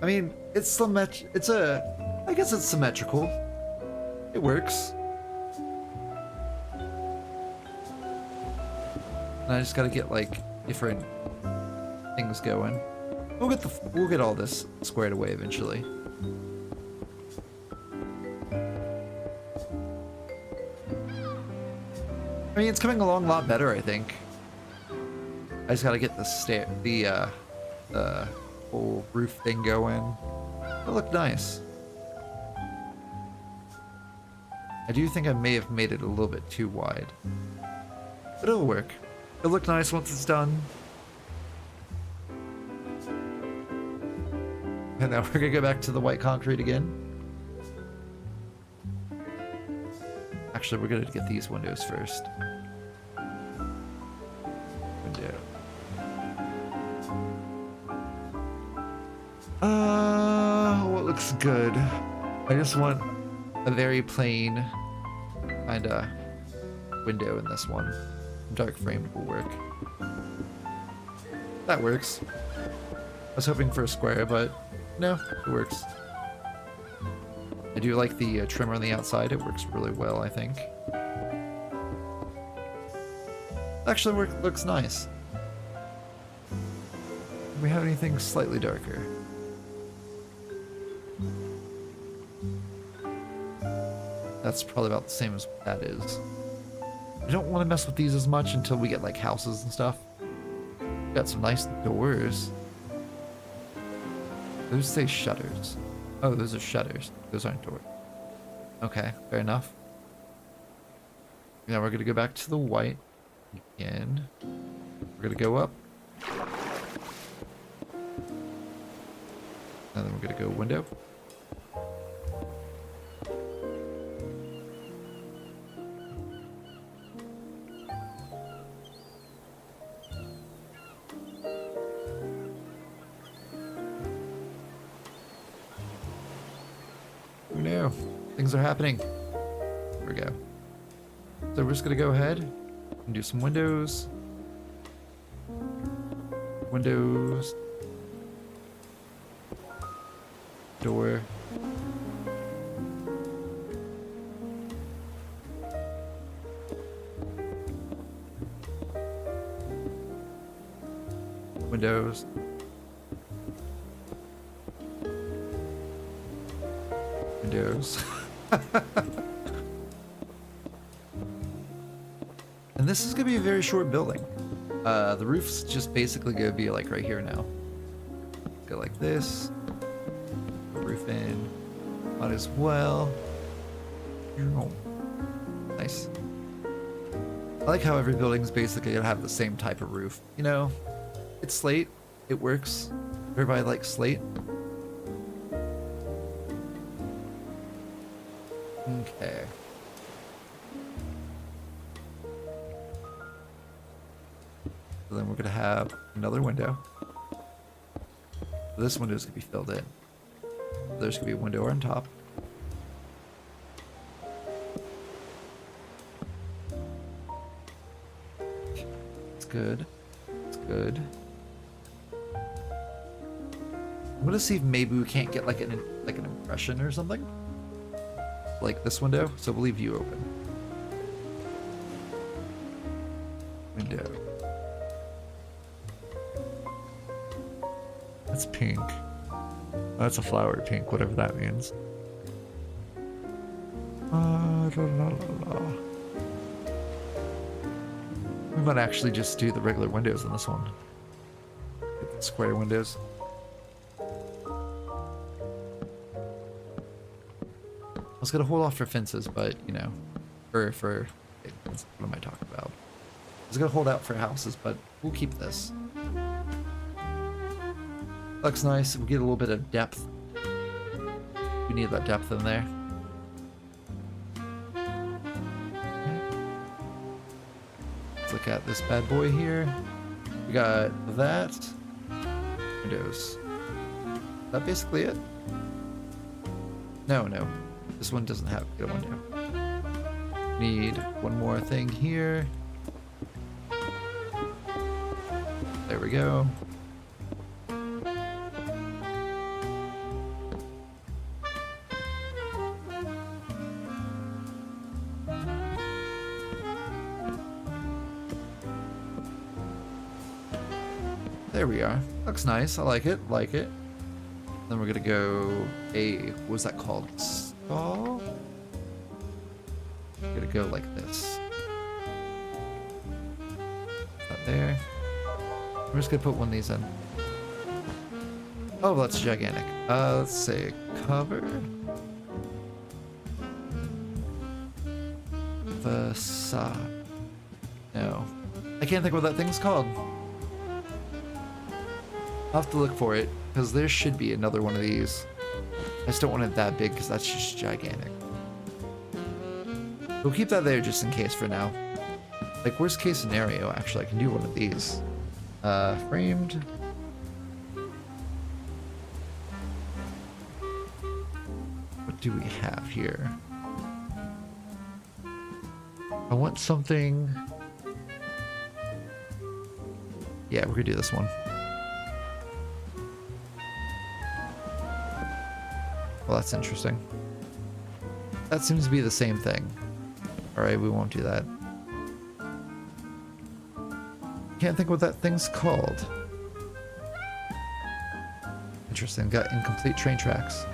I mean, it's I guess it's symmetrical. It works. And I just gotta get like different things going. We'll get all this squared away eventually. I mean, it's coming along a lot better, I think. I just gotta get the whole roof thing going. It'll look nice. I do think I may have made it a little bit too wide. But it'll work. It'll look nice once it's done. And now we're gonna go back to the white concrete again. Actually, we're gonna get these windows first. Window. What looks good? I just want a very plain kind of window in this one. Dark frame will work. That works. I was hoping for a square, but no, it works. I do like the trimmer on the outside. It works really well, I think. Actually, looks nice. Do we have anything slightly darker? That's probably about the same as what that is. I don't want to mess with these as much until we get like houses and stuff. Got some nice doors. Those say shutters. Oh, those are shutters. Those aren't doors. Okay, fair enough. Now we're gonna go back to the white again. We're gonna go up. And then we're gonna go window. Who knew? Things are happening. Here we go. So we're just gonna go ahead and do some windows. Windows. Door. Windows. Windows. And this is gonna be a very short building. The roof's just basically gonna be like right here now. Go like this. Put roof in. Might as well. Nice. I like how every building's basically gonna have the same type of roof. You know, it's slate. It works. Everybody likes slate. Okay. So then we're gonna have another window. This window is gonna be filled in. There's gonna be a window on top. It's good. It's good. I'm gonna see if maybe we can't get like an impression or something. Like this window, so we'll leave you open. Window. That's pink. That's a flower pink, whatever that means. La, la, la. We might actually just do the regular windows in this one. Get the square windows. I was gonna hold off for fences, but you know, for what am I talking about? I was gonna hold out for houses, but we'll keep this. Looks nice. We get a little bit of depth. We need that depth in there. Let's look at this bad boy here. We got that. Windows. Is that basically it? No. This one doesn't have a window. Need one more thing here. There we go. There we are. Looks nice. I like it. Like it. Then we're gonna go what was that called? Stall? Gonna go like this. Not there. I'm just gonna put one of these in. Oh, that's gigantic. Let's say cover. Facade. No. I can't think what that thing's called. I'll have to look for it, because there should be another one of these. I just don't want it that big, because that's just gigantic. We'll keep that there just in case for now. Like, worst case scenario, actually, I can do one of these. Framed. What do we have here? I want something... Yeah, we're gonna do this one. Well, that's interesting. That seems to be the same thing. Alright, we won't do that. Can't think what that thing's called. Interesting, got incomplete train tracks.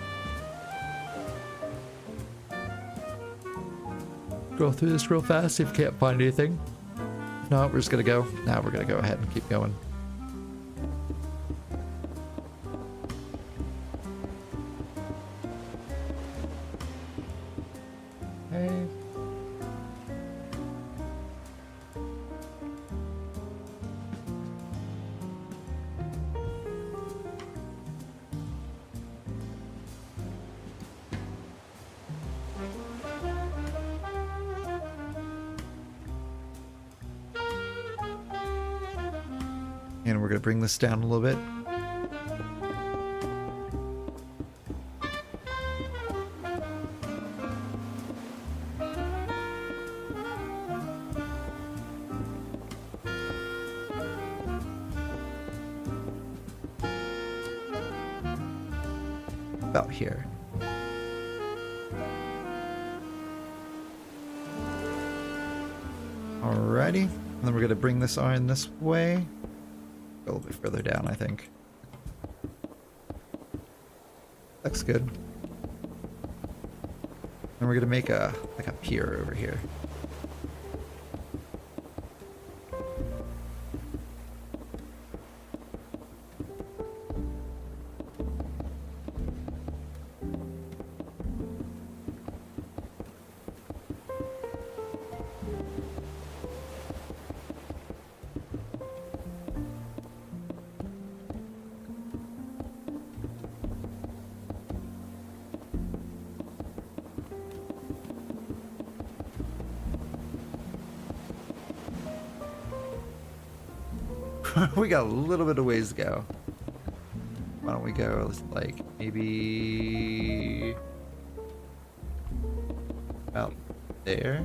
Go through this real fast, see if we can't find anything. No, we're just gonna go. Now we're gonna go ahead and keep going. Okay. And we're going to bring this down a little bit. About here. Alrighty. And then we're going to bring this iron this way. A little bit further down, I think. Looks good. And we're gonna make a like a pier over here. We got a little bit of ways to go. Why don't we go like maybe about there?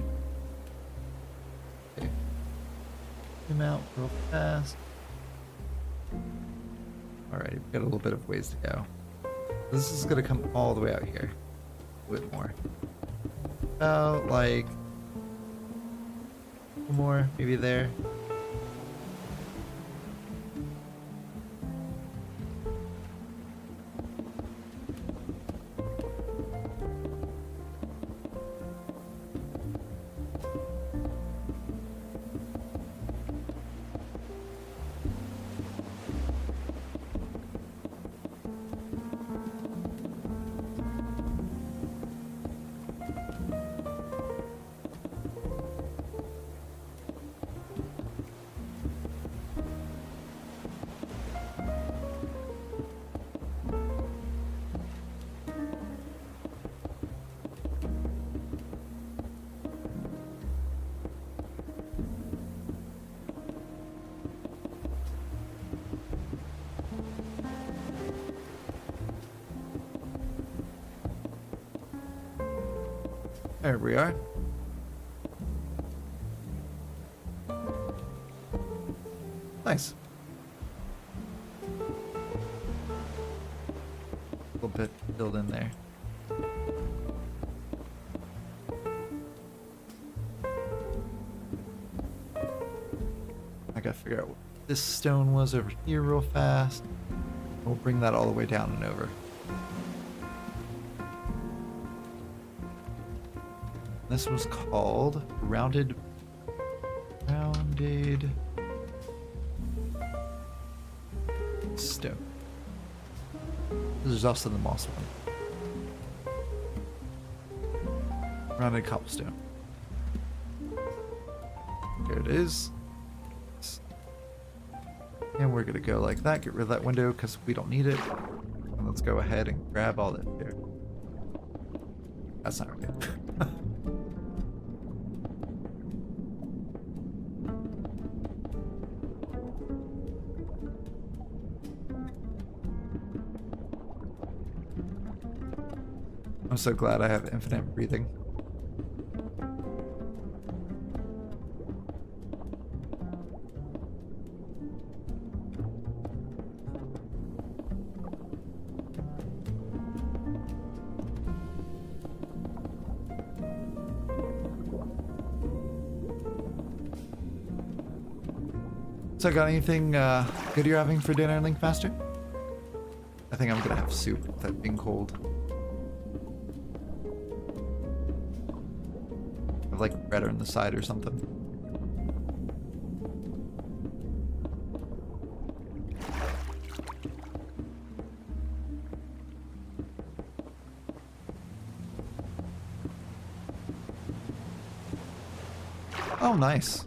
Okay. Zoom out real fast. Alright, we've got a little bit of ways to go. This is gonna come all the way out here. A bit more. About like one more, maybe there. There we are. Nice. A little bit filled in there. I gotta figure out what this stone was over here real fast. We'll bring that all the way down and over. This was called rounded stone. There's also the moss one. Rounded cobblestone. There it is. And we're gonna go like that, get rid of that window because we don't need it. And let's go ahead and grab all that here. That's not right. I'm so glad I have infinite breathing. So got anything good you're having for dinner, Linkmaster? I think I'm gonna have soup with that being cold. Have like bread on the side or something. Oh, nice.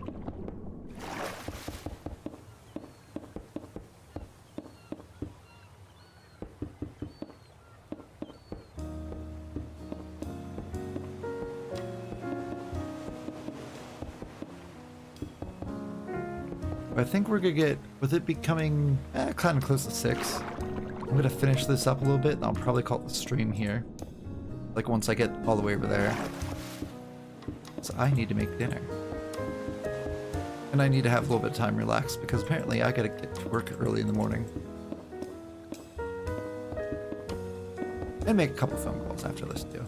I think we're gonna get, with it becoming kind of close to 6, I'm gonna finish this up a little bit and I'll probably call it the stream here. Like once I get all the way over there. So I need to make dinner. And I need to have a little bit of time relaxed because apparently I gotta get to work early in the morning. And make a couple phone calls after this too.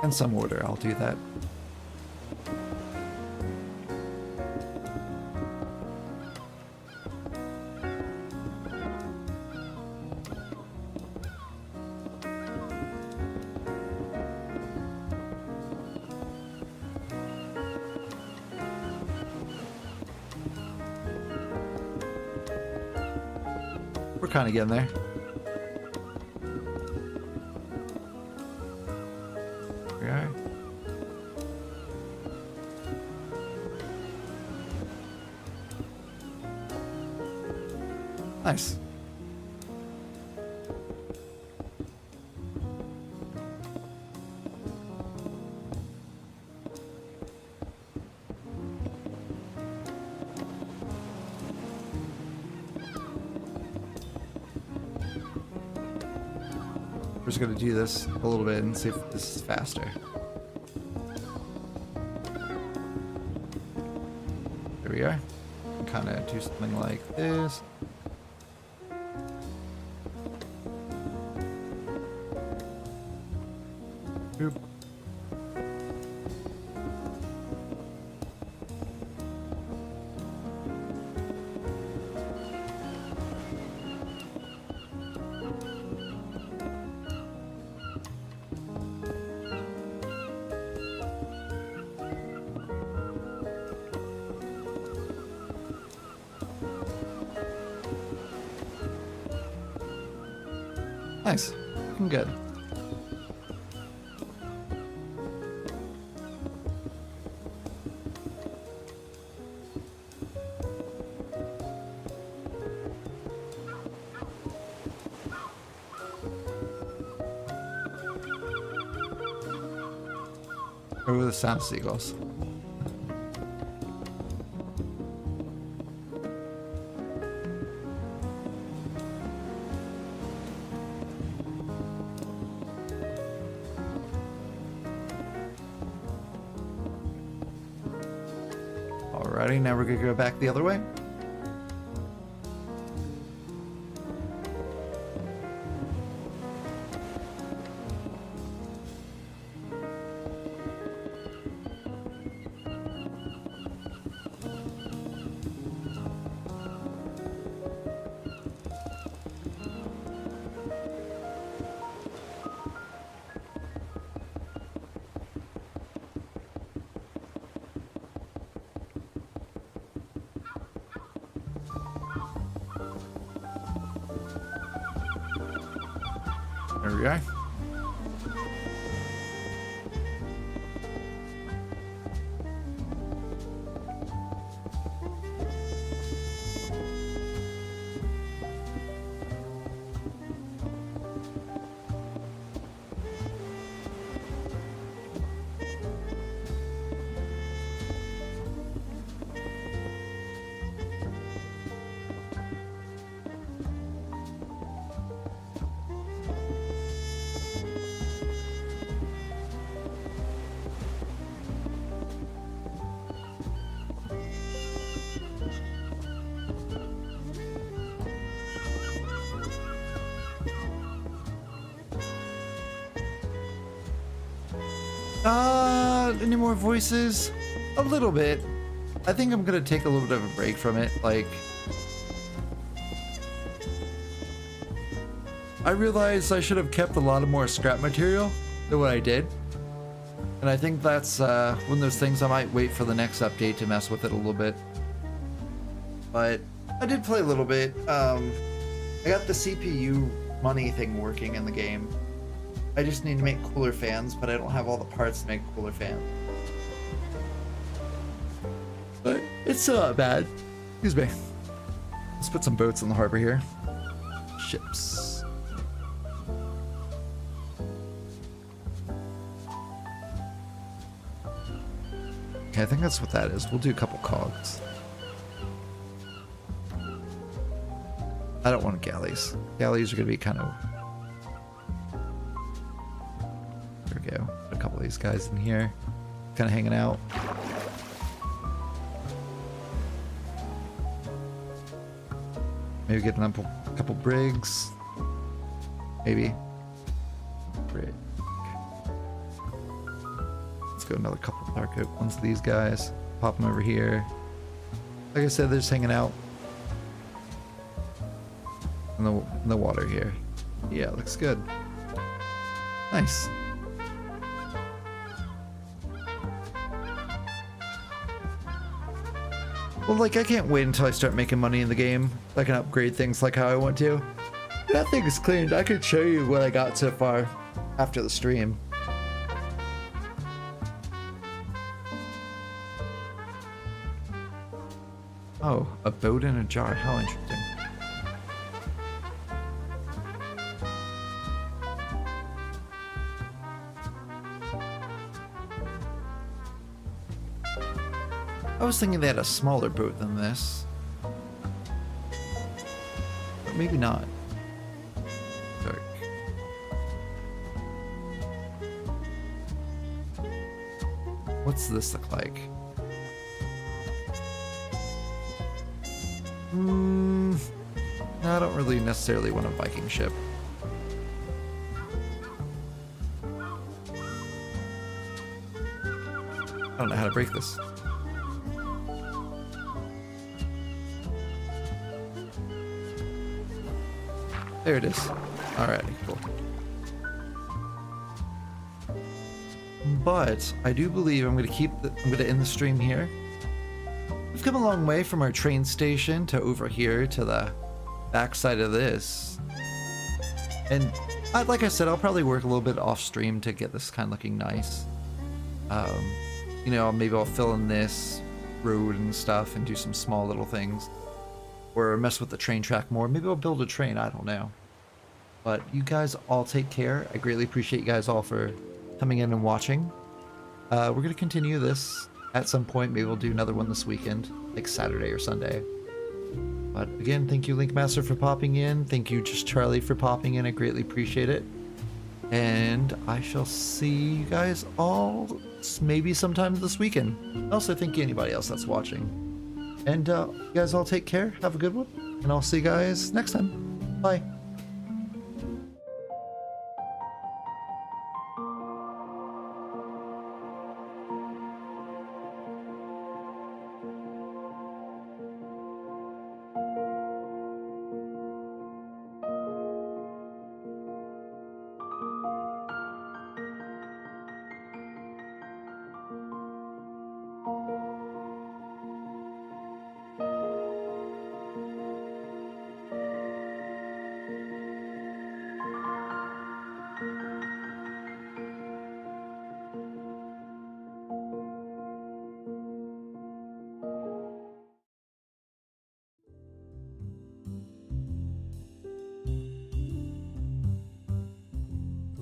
In some order, I'll do that. We're kind of getting there. We are. Nice. We're just gonna do this a little bit and see if this is faster. There we are. Kind of do something like this. Boop. Nice. Looking good. Over the sound of seagulls. Alrighty, now we're gonna go back the other way. we are. Any more voices? A little bit. I think I'm gonna take a little bit of a break from it. Like, I realized I should have kept a lot of more scrap material than what I did. And I think that's one of those things I might wait for the next update to mess with it a little bit. But I did play a little bit. I got the CPU money thing working in the game. I just need to make cooler fans, but I don't have all the parts to make cooler fans. But it's still not bad. Excuse me. Let's put some boats in the harbor here. Ships. Okay, I think that's what that is. We'll do a couple cogs. I don't want galleys. Galleys are going to be kind of... There we go. Put a couple of these guys in here. Kind of hanging out. Maybe get a couple brigs. Maybe. Brig. Let's go another couple dark oak ones of these guys. Pop them over here. Like I said, they're just hanging out in the water here. Yeah, looks good. Nice. Well, like, I can't wait until I start making money in the game. I can upgrade things like how I want to. That thing is cleaned. I could show you what I got so far after the stream. Oh, a boat in a jar. How interesting. I was thinking they had a smaller boat than this. But maybe not. Dark. What's this look like? No, I don't really necessarily want a Viking ship. I don't know how to break this. There it is. Alrighty, cool. But I do believe I'm gonna end the stream here. We've come a long way from our train station to over here to the backside of this. And like I said, I'll probably work a little bit off stream to get this kind of looking nice. You know, maybe I'll fill in this road and stuff and do some small little things. Or mess with the train track more. Maybe I'll build a train, I don't know. But you guys all take care. I greatly appreciate you guys all for coming in and watching. We're going to continue this at some point. Maybe we'll do another one this weekend, like Saturday or Sunday. But again, thank you Linkmaster for popping in. Thank you Just Charlie for popping in. I greatly appreciate it. And I shall see you guys all maybe sometime this weekend. Also, thank you anybody else that's watching. And you guys all take care. Have a good one. And I'll see you guys next time. Bye.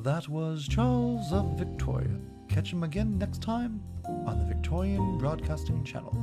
That was Charles of Victoria. Catch him again next time on the Victorian Broadcasting Channel.